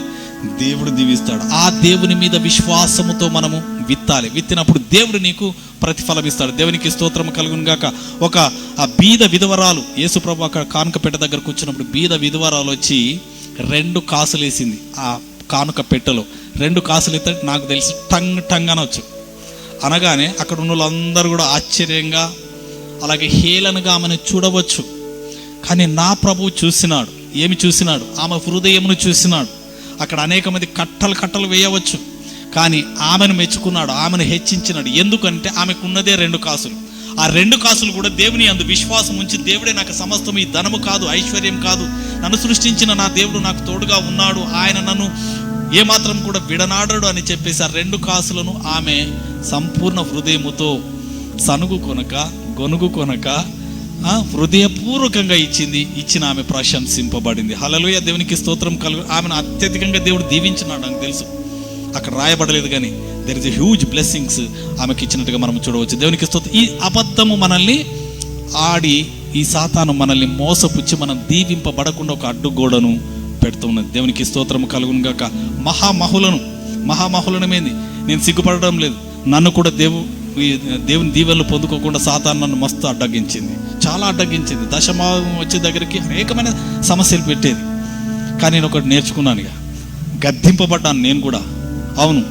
దేవుడు దీవిస్తాడు. ఆ దేవుని మీద విశ్వాసముతో మనము విత్తాలి. విత్తినప్పుడు దేవుడు నీకు ప్రతిఫలం ఇస్తాడు. దేవునికి స్తోత్రం కలుగును గాక. ఆ బీద విధవరాలు, యేసుప్రభు అక్కడ కానుక పెట్టె దగ్గర కూర్చున్నప్పుడు బీద విధవరాలు వచ్చి 2 కాసులు వేసింది. ఆ కానుక పెట్టెలో 2 కాసులు ఎత్తే నాకు తెలిసి టంగ్ అనవచ్చు. అనగానే అక్కడ ఉన్న వాళ్ళందరూ కూడా ఆశ్చర్యంగా, అలాగే హేళనగా ఆమెను చూడవచ్చు. కానీ నా ప్రభువు చూసినాడు. ఏమి చూసినాడు? ఆమె హృదయమును చూసినాడు. అక్కడ అనేక మంది కట్టలు వేయవచ్చు, కానీ ఆమెను మెచ్చుకున్నాడు, ఆమెను హెచ్చించినాడు. ఎందుకంటే ఆమెకు ఉన్నదే 2 కాసులు. ఆ 2 కాసులు కూడా దేవుని అందు విశ్వాసం ఉంచి, దేవుడే నాకు సమస్తం, ఈ ధనము కాదు, ఐశ్వర్యం కాదు, నన్ను సృష్టించిన నా దేవుడు నాకు తోడుగా ఉన్నాడు, ఆయన నన్ను ఏమాత్రం కూడా విడనాడడు అని చెప్పేసి ఆ 2 కాసులను ఆమె సంపూర్ణ హృదయముతో సనుగు కొనక, గొనుగు కొనక, హృదయపూర్వకంగా ఇచ్చిన ఆమె ప్రశంసింపబడింది. హల్లెలూయా. దేవునికి స్తోత్రం కలుగు. ఆమెను అత్యధికంగా దేవుడు దీవించినాడు, నాకు తెలుసు. అక్కడ రాయబడలేదు, కానీ there is a huge blessings ఆమెకి ఇచ్చినట్టుగా మనం చూడవచ్చు. దేవునికి స్తోత్రం. ఈ అబద్ధము మనల్ని ఆడి, ఈ సాతాను మనల్ని మోసపుచ్చి మనం దీవింపబడకుండా ఒక అడ్డుగోడను పెడుతున్నది. దేవునికి స్తోత్రం కలుగును గాక. మహామహులనమేంది, నేను సిగ్గుపడడం లేదు. నన్ను కూడా దేవుని దీవెనలు పొందుకోకుండా సాతాను నన్ను మస్తు అడ్డగించింది, చాలా అడ్డగించింది. 10% వచ్చే దగ్గరికి అనేకమైన సమస్యలు పెట్టేది. కానీ నేను ఒకటి నేర్చుకున్నాను, ఇక గద్దింపబడ్డాను నేను కూడా. అవును,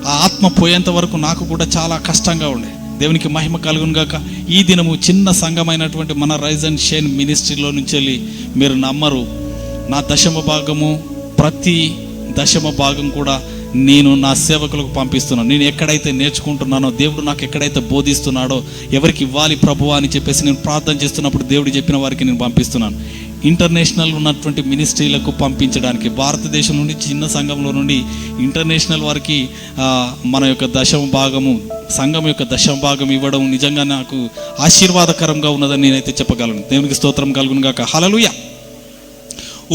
ఆ ఆత్మ పోయేంత వరకు నాకు కూడా చాలా కష్టంగా ఉండే. దేవునికి మహిమ కలుగును గాక. ఈ దినము చిన్న సంఘమైనటువంటి మన రైజ్ అండ్ షైన్ మినిస్ట్రీలో నుంచి వెళ్ళి మీరు నమ్మరు, నా 10% ప్రతి 10% కూడా నేను నా సేవకులకు పంపిస్తున్నాను. నేను ఎక్కడైతే నేర్చుకుంటున్నానో, దేవుడు నాకు ఎక్కడైతే బోధిస్తున్నాడో, ఎవరికి ఇవ్వాలి ప్రభువా అని చెప్పేసి నేను ప్రార్థన చేస్తున్నప్పుడు దేవుడు చెప్పిన వారికి నేను పంపిస్తున్నాను. ఇంటర్నేషనల్ ఉన్నటువంటి మినిస్ట్రీలకు పంపించడానికి, భారతదేశం నుండి చిన్న సంఘంలో నుండి ఇంటర్నేషనల్ వారికి మన యొక్క 10% సంఘం యొక్క 10% ఇవ్వడం నిజంగా నాకు ఆశీర్వాదకరంగా ఉన్నదని నేనైతే చెప్పగలను. దేవునికి స్తోత్రం కలుగును గాక. హల్లెలూయా.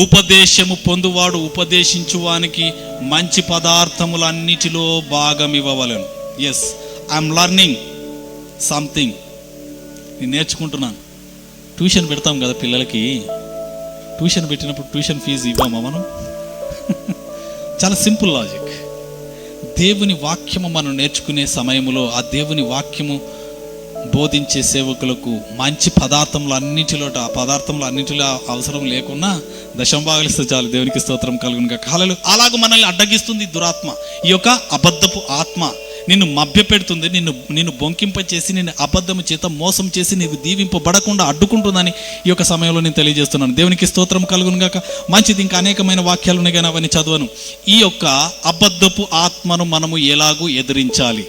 ఉపదేశము పొందువాడు ఉపదేశించువానికి మంచి పదార్థములన్నిటిలో భాగం ఇవ్వవలెను. Yes, I'm learning something. నేను నేర్చుకుంటున్నాను. ట్యూషన్ పెడతాం కదా పిల్లలకి. ట్యూషన్ పెట్టినప్పుడు ట్యూషన్ ఫీజు ఇవ్వమా మనం? చాలా సింపుల్ లాజిక్. దేవుని వాక్యము మనం నేర్చుకునే సమయంలో ఆ దేవుని వాక్యము బోధించే సేవకులకు మంచి పదార్థంలో అన్నిటిలో అవసరం లేకున్నా దశంభాగాలు ఇస్తే చాలు, దేవునికి స్తోత్రం కలుగును గాక. హల్లెలూయా. అలాగ మనల్ని అడ్డగిస్తుంది దురాత్మ. ఈ యొక్క అబద్ధపు ఆత్మ నిన్ను మభ్యపెడుతుంది, నిన్ను బొంకింప చేసి, నిన్ను అబద్ధము చేత మోసం చేసి నీవు దీవింపబడకుండా అడ్డుకుంటుందని ఈ యొక్క సమయంలో నేను తెలియజేస్తున్నాను. దేవునికి స్తోత్రం కలుగును గాక. మంచిది, ఇంకా అనేకమైన వాక్యాలు ఉన్నాయి కానీ అవన్నీ చదవను. ఈ యొక్క అబద్ధపు ఆత్మను మనము ఎలాగూ ఎదిరించాలి,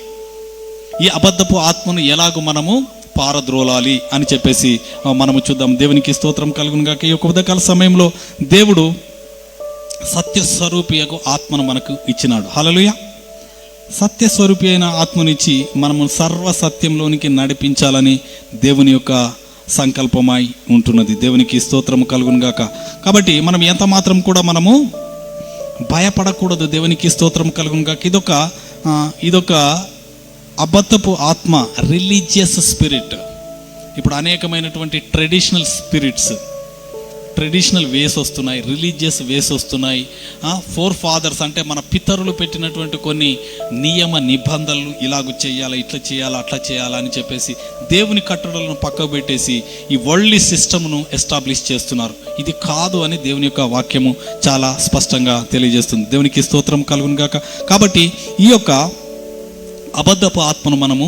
ఈ అబద్ధపు ఆత్మను ఎలాగూ మనము పారద్రోలాలి అని చెప్పేసి మనము చూద్దాం. దేవునికి స్తోత్రం కలుగును గాక. ఈ యొక్క ఉదయకాల సమయంలో దేవుడు సత్యస్వరూపియకు ఆత్మను మనకు ఇచ్చినాడు. హల్లెలూయా. సత్యస్వరూపి అయిన ఆత్మనిచ్చి మనము సర్వ సత్యంలోనికి నడిపించాలని దేవుని యొక్క సంకల్పమై ఉంటున్నది. దేవునికి స్తోత్రము కలుగును గాక. కాబట్టి మనం ఎంత మాత్రం కూడా మనము భయపడకూడదు. దేవునికి స్తోత్రం కలుగును గాక. ఇదొక అబద్ధపు ఆత్మ, రిలీజియస్ స్పిరిట్. ఇప్పుడు అనేకమైనటువంటి ట్రెడిషనల్ స్పిరిట్స్, ట్రెడిషనల్ వేస్ వస్తున్నాయి, రిలీజియస్ వేస్ వస్తున్నాయి. ఫోర్ ఫాదర్స్ అంటే మన పితరులు పెట్టినటువంటి కొన్ని నియమ నిబంధనలు, ఇలాగ చేయాలి, ఇట్లా చేయాలా, అట్లా చేయాలా అని చెప్పేసి దేవుని కట్టడలను పక్కకు పెట్టేసి ఈ వరల్డ్లీ సిస్టమ్ను ఎస్టాబ్లిష్ చేస్తున్నారు. ఇది కాదు అని దేవుని యొక్క వాక్యము చాలా స్పష్టంగా తెలియజేస్తుంది. దేవునికి స్తోత్రం కలుగును గాక. కాబట్టి ఈ యొక్క అబద్ధపు ఆత్మను మనము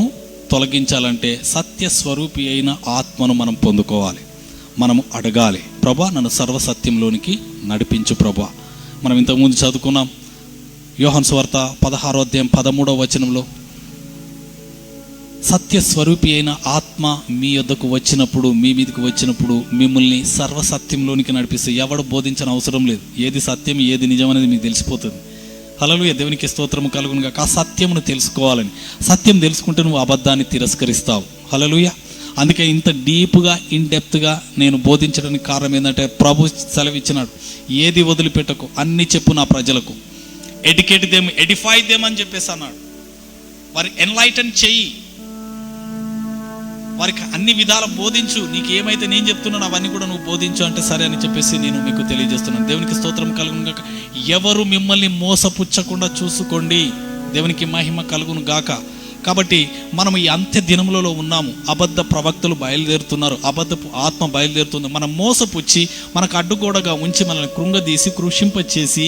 తొలగించాలంటే సత్యస్వరూపి అయిన ఆత్మను మనం పొందుకోవాలి. మనము అడగాలి, ప్రభా నన్ను సర్వసత్యంలోనికి నడిపించు ప్రభా. మనం ఇంతకుముందు చదువుకున్నాం యోహాను సువార్త 16వ అధ్యాయం 13వ వచనంలో, సత్యస్వరూపి అయిన ఆత్మ మీ యొద్దకు వచ్చినప్పుడు, మీ మీదకి వచ్చినప్పుడు మిమ్మల్ని సర్వసత్యంలోనికి నడిపిస్తే ఎవడు బోధించిన అవసరం లేదు. ఏది సత్యం, ఏది నిజం అనేది మీకు తెలిసిపోతుంది. హల్లెలూయా. దేవునికి స్తోత్రము కలుగును గాక. ఆ సత్యమును తెలుసుకోవాలని, సత్యం తెలుసుకుంటే నువ్వు అబద్ధాన్ని తిరస్కరిస్తావు. హల్లెలూయా. అందుకే ఇంత డీప్గా, ఇన్ డెప్త్గా నేను బోధించడానికి కారణం ఏంటంటే ప్రభు సెలవిచ్చినాడు, ఏది వదిలిపెట్టకు, అన్ని చెప్పు నా ప్రజలకు, ఎడ్యుకేట్ దేమ్, ఎడిఫై దేమ్ అని చెప్పేసి అన్నాడు. వారి ఎన్లైటన్ చెయ్యి, వారికి అన్ని విధాలు బోధించు, నీకు ఏమైతే నేను చెప్తున్నాను అవన్నీ కూడా నువ్వు బోధించు అంటే సరే అని చెప్పేసి నేను మీకు తెలియజేస్తున్నాను. దేవునికి స్తోత్రం కలుగును గాక. ఎవరు మిమ్మల్ని మోసపుచ్చకుండా చూసుకోండి. దేవునికి మహిమ కలుగును గాక. కాబట్టి మనం ఈ అంత్య దినములలో ఉన్నాము. అబద్ధ ప్రవక్తలు బయలుదేరుతున్నారు, అబద్ధపు ఆత్మ బయలుదేరుతుంది. మనం మోసపుచ్చి మనకు అడ్డుగోడగా ఉంచి మనల్ని కృంగదీసి కృషింపచేసి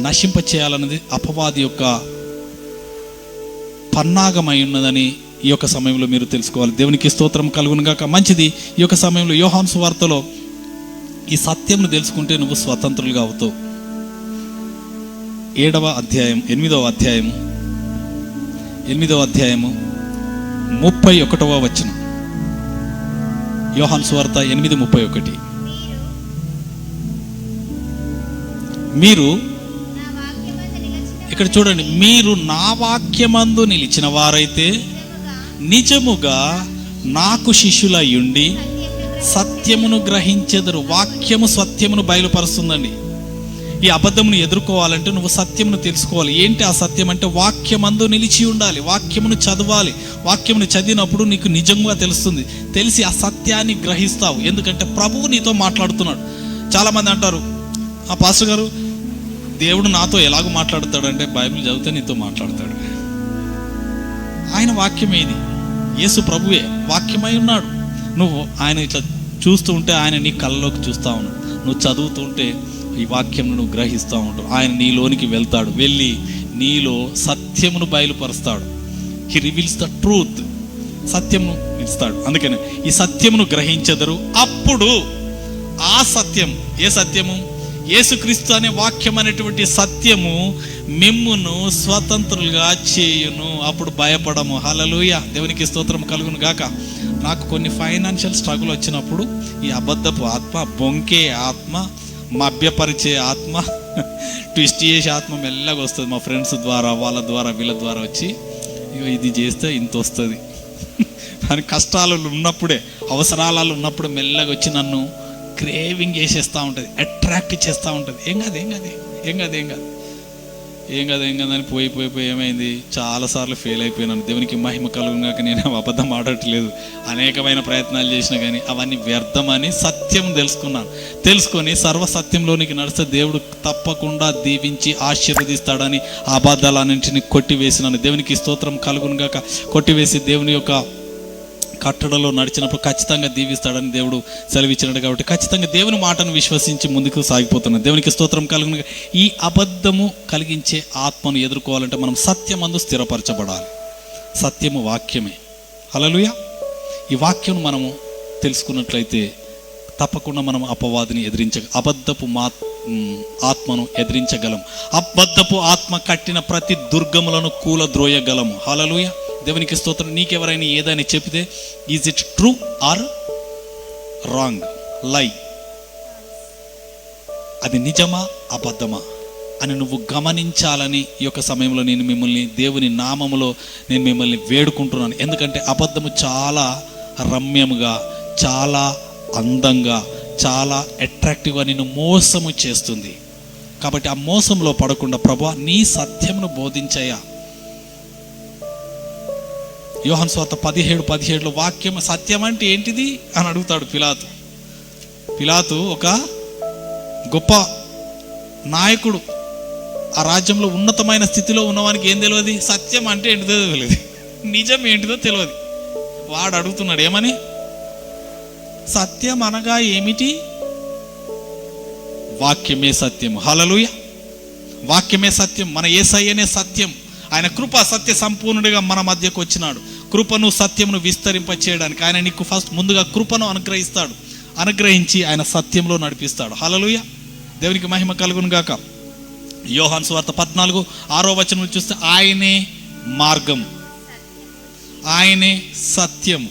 నశింపచేయాలన్నది అపవాది యొక్క పన్నాగమై ఉన్నదని ఈ యొక్క సమయంలో మీరు తెలుసుకోవాలి. దేవునికి స్తోత్రం కలుగును గాక. మంచిది. ఈ యొక్క సమయంలో యోహాను సువార్తలో ఈ సత్యంను తెలుసుకుంటే నువ్వు స్వతంత్రులుగా అవుతావు. 8వ అధ్యాయము 31వ వచనం. యోహాను సువార్త 8:31. మీరు ఇక్కడ చూడండి, మీరు నా వాక్యమందు నిలిచిన వారైతే నిజముగా నాకు శిష్యులయ్యుండి సత్యమును గ్రహించెదరు. వాక్యము సత్యమును బయలుపరుస్తుందండి. ఈ అబద్ధమును ఎదుర్కోవాలంటే నువ్వు సత్యమును తెలుసుకోవాలి. ఏంటి ఆ సత్యం అంటే వాక్యమందు నిలిచి ఉండాలి, వాక్యమును చదవాలి. వాక్యమును చదివినప్పుడు నీకు నిజంగా తెలుస్తుంది, తెలిసి ఆ సత్యాన్ని గ్రహిస్తావు. ఎందుకంటే ప్రభువు నీతో మాట్లాడుతున్నాడు. చాలామంది అంటారు, ఆ పాస్టర్ గారు దేవుడు నాతో ఎలాగో మాట్లాడతాడంటే బైబిల్ చదివితే నీతో మాట్లాడతాడు. ఆయన వాక్యం ఏది? యేసు ప్రభువే వాక్యమై ఉన్నాడు. నువ్వు ఆయన ఇట్లా చూస్తూ ఉంటే ఆయన నీ కళ్ళలోకి చూస్తూ ఉన్నాడు. నువ్వు చదువుతూ ఉంటే ఈ వాక్యం నువ్వు గ్రహిస్తూ ఉంటావు. ఆయన నీలోనికి వెళ్తాడు, వెళ్ళి నీలో సత్యమును బయలుపరుస్తాడు. He reveals the truth. సత్యమును ఇస్తాడు. అందుకని ఈ సత్యమును గ్రహించెదరు. అప్పుడు ఆ సత్యం, ఏ సత్యము? యేసుక్రీస్తు అనే వాక్యం అనేటువంటి సత్యము మిమ్మును స్వతంత్రులుగా చేయును. అప్పుడు భయపడము. హల్లెలూయా. దేవునికి స్తోత్రం కలుగును గాక. నాకు కొన్ని ఫైనాన్షియల్ స్ట్రగుల్ వచ్చినప్పుడు ఈ అబద్ధపు ఆత్మ, బొంకే ఆత్మ, మభ్యపరిచే ఆత్మ, ట్విస్ట్ చేసే ఆత్మ మెల్లగా వస్తుంది. మా ఫ్రెండ్స్ ద్వారా, వాళ్ళ ద్వారా, వీళ్ళ ద్వారా వచ్చి ఇది చేస్తే ఇంత వస్తుంది అని కష్టాలు ఉన్నప్పుడే, అవసరాలు ఉన్నప్పుడు మెల్లగా వచ్చి నన్ను క్రేవింగ్ చేసేస్తూ ఉంటుంది, అట్రాక్ట్ చేస్తూ ఉంటుంది. ఏం కాదు అని పోయి ఏమైంది, చాలాసార్లు ఫెయిల్ అయిపోయినాను. దేవునికి మహిమ కలుగుగాక. నేను అబద్ధం ఆడట్లేదు, అనేకమైన ప్రయత్నాలు చేసినా కానీ అవన్నీ వ్యర్థమని సత్యం తెలుసుకొని సర్వసత్యంలోనికి నడిస్తే దేవుడు తప్పకుండా దీవించి ఆశీర్వదిస్తాడని ఆ అబద్ధాలన్నింటినీ కొట్టివేసినాను. దేవునికి స్తోత్రం కలుగుగాక. కొట్టివేసి దేవుని యొక్క కట్టడలో నడిచినప్పుడు ఖచ్చితంగా దీవిస్తాడని దేవుడు సెలవిచ్చినాడు. కాబట్టి ఖచ్చితంగా దేవుని మాటను విశ్వసించి ముందుకు సాగిపోతున్నాడు. దేవునికి స్తోత్రం కలుగును. ఈ అబద్ధము కలిగించే ఆత్మను ఎదుర్కోవాలంటే మనం సత్యమందు స్థిరపరచబడాలి. సత్యము వాక్యమే. హల్లెలూయా. ఈ వాక్యం మనము తెలుసుకున్నట్లయితే తప్పకుండా మనం అపవాదిని అబద్ధపు ఆత్మను ఎదిరించగలం. అబద్ధపు ఆత్మ కట్టిన ప్రతి దుర్గములను కూలద్రోయగలము. హల్లెలూయా. దేవునికి స్తోత్రం. నీకెవరైనా ఏదైనా చెప్తే is it true or wrong, లై, అది నిజమా అబద్ధమా అని నువ్వు గమనించాలని ఈ యొక్క సమయంలో నేను మిమ్మల్ని దేవుని నామములో నేను మిమ్మల్ని వేడుకుంటున్నాను. ఎందుకంటే అబద్ధము చాలా రమ్యముగా, చాలా అందంగా, చాలా అట్రాక్టివ్గా నిన్ను మోసము చేస్తుంది. కాబట్టి ఆ మోసంలో పడకుండా ప్రభువా నీ సత్యమును బోధించయ్యా. యోహాను సువార్త 17:17 వాక్యం సత్యం అంటే ఏంటిది అని అడుగుతాడు పిలాతు ఒక గొప్ప నాయకుడు, ఆ రాజ్యంలో ఉన్నతమైన స్థితిలో ఉన్నవానికి ఏం తెలియదు? సత్యం అంటే ఏంటిదో తెలియదు, నిజం ఏంటిదో తెలియదు. వాడు అడుగుతున్నాడు ఏమని? సత్యం అనగా ఏమిటి? వాక్యమే సత్యం. హల్లెలూయా. వాక్యమే సత్యం. మన యేసయ్యనే సత్యం. ఆయన కృప సత్య సంపూర్ణుడిగా మన మధ్యకు వచ్చినాడు. కృపను సత్యమును విస్తరింప చేయడానికి ఆయన నీకు ముందుగా కృపను అనుగ్రహించి ఆయన సత్యంలో నడిపిస్తాడు. హల్లెలూయా. దేవునికి మహిమ కలుగును గాక. యోహాను సువార్త 14:6 చూస్తే ఆయనే మార్గం, ఆయనే సత్యం,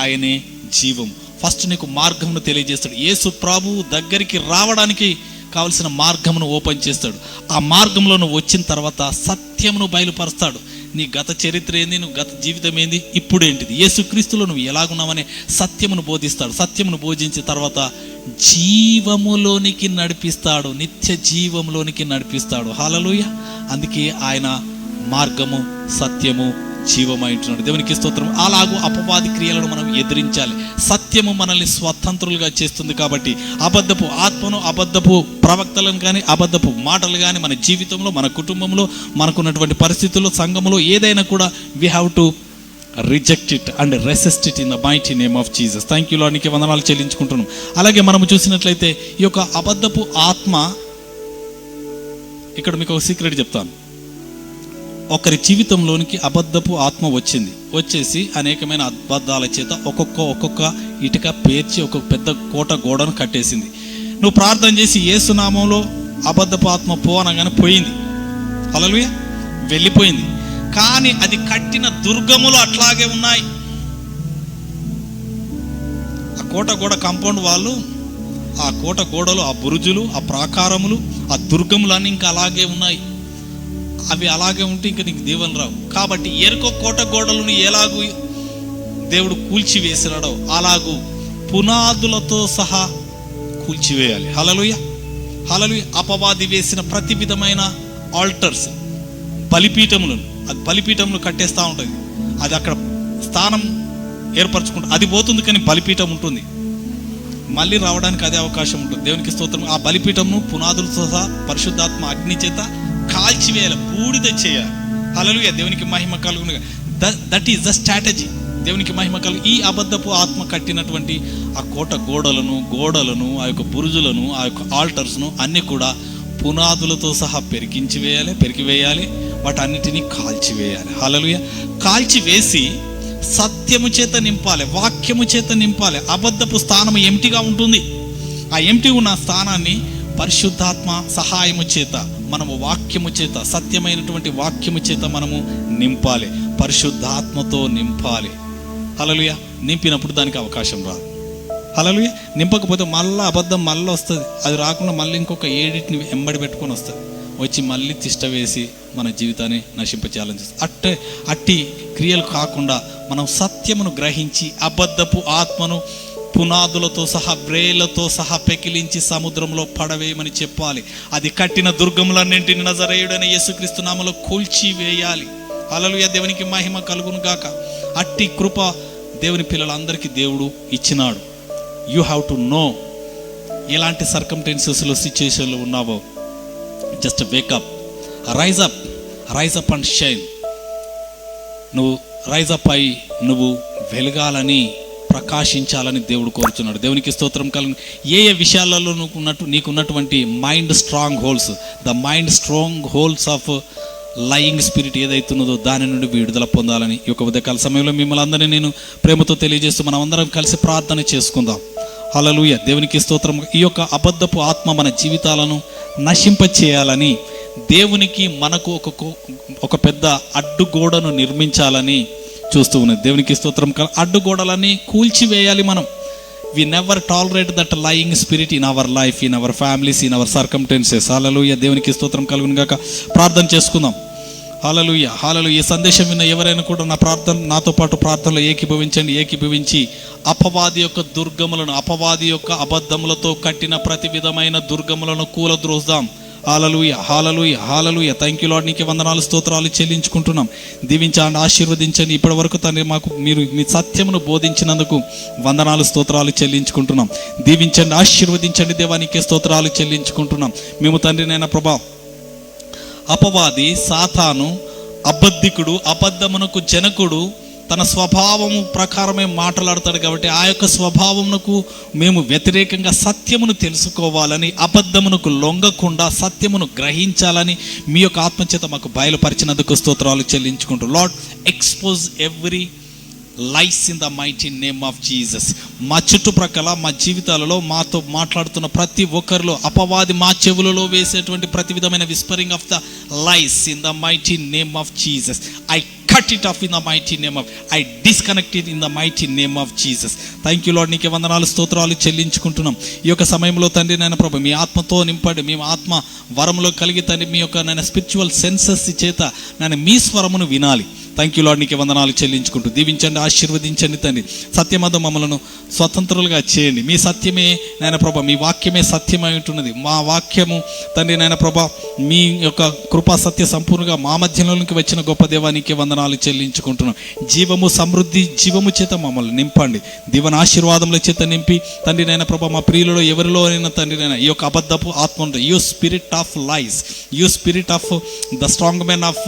ఆయనే జీవం. ఫస్ట్ నీకు మార్గమును తెలియజేస్తాడు. యేసు ప్రభువు దగ్గరికి రావడానికి కావలసిన మార్గమును ఓపెన్ చేస్తాడు. ఆ మార్గంలో నువ్వు వచ్చిన తర్వాత సత్యమును బయలుపరుస్తాడు. నీ గత చరిత్ర ఏంది, నువ్వు గత జీవితం ఏంది, ఇప్పుడేంటిది, యేసుక్రీస్తులో నువ్వు ఎలాగున్నావనే సత్యమును బోధిస్తాడు. సత్యమును బోధించిన తర్వాత జీవములోనికి నడిపిస్తాడు, నిత్య జీవంలోనికి నడిపిస్తాడు. హల్లెలూయా. అందుకే ఆయన మార్గము, సత్యము, జీవమై ఉంటున్నాడు. దేవునికి స్తోత్రం. అలాగూ అపవాది క్రియలను మనం ఎదిరించాలి. సత్యము మనల్ని స్వతంత్రులుగా చేస్తుంది. కాబట్టి అబద్ధపు ఆత్మను, అబద్ధపు ప్రవక్తలను కానీ, అబద్ధపు మాటలు కానీ మన జీవితంలో, మన కుటుంబంలో, మనకున్నటువంటి పరిస్థితుల్లో, సంఘంలో ఏదైనా కూడా we have to reject it and resist it in the mighty name of Jesus. Thank you lord, నీకు వందనాలు చెల్లించుకుంటున్నాం. అలాగే మనము చూసినట్లయితే ఈ యొక్క అబద్ధపు ఆత్మ, ఇక్కడ మీకు ఒక సీక్రెట్ చెప్తాను. ఒకరి జీవితంలోనికి అబద్ధపు ఆత్మ వచ్చేసి అనేకమైన అబద్ధాల చేత ఒక్కొక్క ఇటుక పేర్చి ఒక పెద్ద కోట గోడను కట్టేసింది. నువ్వు ప్రార్థన చేసి యేసు నామంలో అబద్ధపు ఆత్మ పోనగానే పోయింది. హల్లెలూయా, వెళ్ళిపోయింది. కానీ అది కట్టిన దుర్గములు అట్లాగే ఉన్నాయి. ఆ కోట గోడ కాంపౌండ్ వాళ్ళు, ఆ కోట గోడలు, ఆ బురుజులు, ఆ ప్రాకారములు, ఆ దుర్గములన్నీ ఇంకా అలాగే ఉన్నాయి. అవి అలాగే ఉంటే ఇంకా నీకు దీవెనలు రావు. కాబట్టి ఎరుకో కోట గోడలను ఎలాగూ దేవుడు కూల్చివేసినాడో అలాగూ పునాదులతో సహా కూల్చివేయాలి. హల్లెలూయా, హల్లెలూయా. అపవాది వేసిన ప్రతి విధమైన ఆల్టర్స్, బలిపీఠములను, అది బలిపీఠములు కట్టేస్తూ ఉంటుంది. అది అక్కడ స్థానం ఏర్పరచుకుంటుంది. అది పోతుంది కానీ బలిపీఠం ఉంటుంది. మళ్ళీ రావడానికి అదే అవకాశం ఉంటుంది. దేవునికి స్తోత్రం. ఆ బలిపీఠంను పునాదులతో సహా పరిశుద్ధాత్మ అగ్ని చేత కాల్చివేయాలి, బూడిద చేయాలి. హల్లెలూయా, దేవునికి మహిమ కలుగును. That is the strategy. దేవునికి మహిమ కలుగు. ఈ అబద్ధపు ఆత్మ కట్టినటువంటి ఆ కోట గోడలను, ఆ యొక్క బురుజులను, ఆ యొక్క ఆల్టర్స్ను అన్నీ కూడా పునాదులతో సహా పెరికివేయాలి. వాటన్నిటినీ కాల్చివేయాలి. హల్లెలూయా. కాల్చివేసి సత్యము చేత నింపాలి, వాక్యము చేత నింపాలి. అబద్ధపు స్థానం ఎంటిగా ఉంటుంది. ఆ ఎంటి ఉన్న స్థానాన్ని పరిశుద్ధాత్మ సహాయము చేత, మనము వాక్యము చేత, సత్యమైనటువంటి వాక్యము చేత మనము నింపాలి. పరిశుద్ధాత్మతో నింపాలి. హల్లెలూయా. నింపినప్పుడు దానికి అవకాశం రాదు. హల్లెలూయా. నింపకపోతే మళ్ళీ అబద్ధం మళ్ళీ వస్తుంది. అది రాకుండా మళ్ళీ ఇంకొక 7 ఎంబడి పెట్టుకొని వస్తుంది. వచ్చి మళ్ళీ తిష్ట వేసి మన జీవితాన్ని నశింపచేయాలని చూస్తుంది. అట్టి క్రియలు కాకుండా మనం సత్యమును గ్రహించి అబద్ధపు ఆత్మను పునాదులతో సహా, వ్రేళ్లతో సహా పెకిలించి సముద్రంలో పడవేయమని చెప్పాలి. అది కట్టిన దుర్గములన్నింటిని నజరేయుడైన యేసుక్రీస్తు నామములో కూల్చివేయాలి. హల్లెలూయా, దేవునికి మహిమ కలుగును గాక. అట్టి కృప దేవుని పిల్లలందరికీ దేవుడు ఇచ్చినాడు. యూ హ్యావ్ టు నో ఎలాంటి సర్కమ్టెన్సెస్లో, సిచ్యుయేషన్లో ఉన్నావో. Just wake up, rise up and shine. నువ్వు రైజ్ అప్ అయి నువ్వు వెలగాలని, ప్రకాశించాలని దేవుడు కోరుచున్నాడు. దేవునికి స్తోత్రం కలుగు. ఏ విషయాలలో నీకున్నటువంటి mind strongholds, the mind strongholds of lying spirit ఏదైతున్నదో దాని నుండి విడుదల పొందాలని ఈ యొక్క ఉదయకాల సమయంలో మిమ్మల్ని అందరినీ నేను ప్రేమతో తెలియజేస్తూ మనం అందరం కలిసి ప్రార్థన చేసుకుందాం. హల్లెలూయా. దేవునికి స్తోత్రం. ఈ యొక్క అబద్ధపు ఆత్మ మన జీవితాలను నశింపచేయాలని, దేవునికి మనకు ఒక పెద్ద అడ్డుగోడను నిర్మించాలని చూస్తూ ఉన్నది. దేవునికి స్తోత్రం. అడ్డుగోడలని కూల్చివేయాలి మనం. We never tolerate that lying spirit in our life, in our families, in our circumstances. Hallelujah. దేవునికి స్తోత్రం కలుగును గాక. ప్రార్థన చేసుకుందాం. హల్లెలూయా, హల్లెలూయా. ఈ సందేశం విన్న ఎవరైనా కూడా నాతో పాటు ప్రార్థనలో ఏకీభవించి అపవాది యొక్క దుర్గములను, అపవాది యొక్క అబద్ధములతో కట్టిన ప్రతి విధమైన దుర్గములను కూలద్రోస్తాం. Hallelujah, hallelujah, hallelujah. Thank you Lord. నీకే వందనాలు, స్తోత్రాలు చెల్లించుకుంటున్నాం. దీవించండి, ఆశీర్వదించండి. ఇప్పటి వరకు తండ్రి మీరు మీ సత్యమును బోధించినందుకు వందనాలు, స్తోత్రాలు చెల్లించుకుంటున్నాం. దీవించండి, ఆశీర్వదించండి. దేవానికే స్తోత్రాలు చెల్లించుకుంటున్నాం. మేము తండ్రి నైనా ప్రభా, అపవాది, సాతాను, అబద్ధికుడు, అబద్ధమునకు జనకుడు తన స్వభావము ప్రకారమే మాట్లాడతాడు. కాబట్టి ఆ యొక్క స్వభావమునకు మేము వ్యతిరేకంగా సత్యమును తెలుసుకోవాలని, అబద్ధమునకు లొంగకుండా సత్యమును గ్రహించాలని మీ యొక్క ఆత్మచేత మాకు బయలుపరిచినందుకు స్తోత్రాలు చెల్లించుకుంటూ, Lord expose every lies in the mighty name of Jesus. మా చుట్టుప్రక్కల, మా జీవితాలలో మాతో మాట్లాడుతున్న ప్రతి ఒక్కరిలో అపవాది మా చెవులలో వేసేటువంటి ప్రతి విధమైన whispering of the lies in the mighty name of Jesus, I cut it of in the mighty name of, I disconnect it in the mighty name of Jesus. Thank you Lord. నీకే వందనాలు, స్తోత్రాలు చెల్లించుకుంటున్నాం. ఈ యొక్క సమయంలో తండ్రి నాయన ప్రభు, మీ ఆత్మతో నింపండి. మేము ఆత్మ వరములో కలిగి తండ్రి మీ యొక్క నాయన స్పిరిచువల్ సెన్సెస్ చేత నాయన మీ స్వరమును వినాలి. Thank you Lord. నీకే వందనాలు చెల్లించుకుంటూ దీవించండి, ఆశీర్వదించండి తండ్రి. సత్యమద మమ్మలను స్వతంత్రులుగా చేయండి. మీ సత్యమే నాయన ప్రభా, మీ వాక్యమే సత్యమై ఉంటున్నది. మా వాక్యము తండ్రి నాయన ప్రభా, మీ యొక్క కృపా సత్య సంపూర్ణంగా మా మధ్యలోనికి వచ్చిన గొప్ప దేవానికి వందనాలు చెల్లించుకుంటున్నాం. జీవము, సమృద్ధి, జీవము చేత మమ్మల్ని నింపండి. దీవెన ఆశీర్వాదముల చేత నింపి తండ్రి నాయన ప్రభా, మా ప్రియులలో ఎవరిలో అయినా తండ్రి నాయన ఈ యొక్క అబద్ధపు ఆత్మ ఉంటుంది. You spirit of lies, you spirit of the strong men of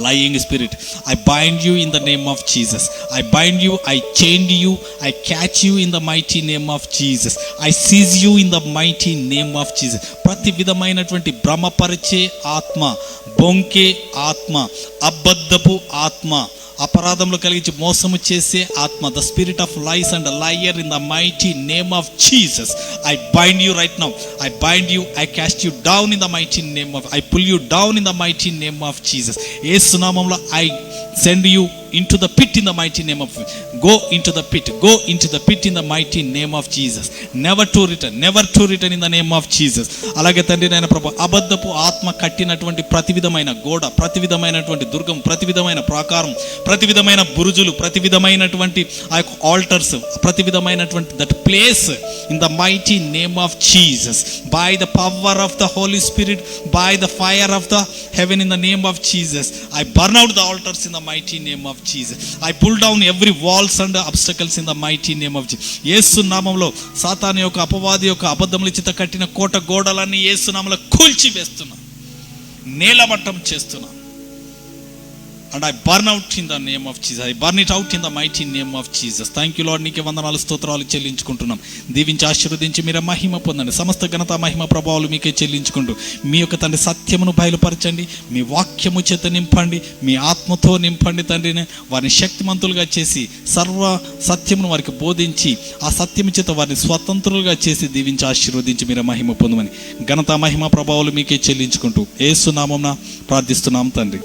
lying spirit, I bind you in the name of Jesus. I bind you, I chain you, I catch you in the mighty name of Jesus. I seize you in the mighty name of Jesus. ప్రతి విధమైనటువంటి భ్రమపరిచే ఆత్మ, బొంకే ఆత్మ, అబద్ధపు ఆత్మ, అపరాధంలో కలిగించి మోసము చేసే ఆత్మ, the spirit of lies and liar in the mighty name of Jesus, I bind you right now. I bind you, I cast you down in the mighty name of, I pull you down in the mighty name of Jesus. Yesu నామములో I send you into the pit in the mighty name of, go into the pit, go into the pit in the mighty name of Jesus, never to return in the name of Jesus. అలాగే తండ్రి నాయన ప్రభు, అబద్ధపు ఆత్మ కట్టినటువంటి ప్రతి విధమైన గోడ, ప్రతి విధమైనటువంటి దుర్గం, ప్రతి విధమైన ప్రాకారం, ప్రతి విధమైన బురుజులు, ప్రతి విధమైనటువంటి ఆ యొక్క ఆల్టర్స్, ప్రతి విధమైనటువంటి that place in the mighty name of Jesus, by the power of the Holy Spirit, by the fire of the heaven in the name of Jesus, I burn out the altars in the mighty name of Jesus. I pull down every walls and obstacles in the mighty name of Jesus. యేసు నామములో సాతాను యొక్క, అపవాది యొక్క అబద్ధముల చేత కట్టిన కోట గోడలన్నీ యేసు నామములో కూల్చి వేస్తున్నా, నేలమట్టం చేస్తున్నా. And I burn out in the name of Jesus. I burn it out in the mighty name of Jesus. Thank you Lord. నీకే వందనాలు, స్తోత్రాలు చెల్లించుకుంటున్నాం. దీవించి ఆశీర్వదించి మీరే మహిమ పొందండి. సమస్త ఘనత, మహిమ, ప్రభావాలు మీకే చెల్లించుకుంటూ మీ యొక్క తండ్రి సత్యమును బయలుపరచండి. మీ వాక్యము చేత నింపండి. మీ ఆత్మతో నింపండి తండ్రిని. వారిని శక్తిమంతులుగా చేసి సర్వ సత్యమును వారికి బోధించి ఆ సత్యము చేత వారిని స్వతంత్రులుగా చేసి దీవించి ఆశీర్వదించి మీరే మహిమ పొందమని ఘనత, మహిమ, ప్రభావాలు మీకే చెల్లించుకుంటూ యేసు నామమున ప్రార్థిస్తున్నాం తండ్రి.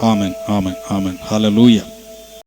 Amen, amen, amen. హల్లెలూయా.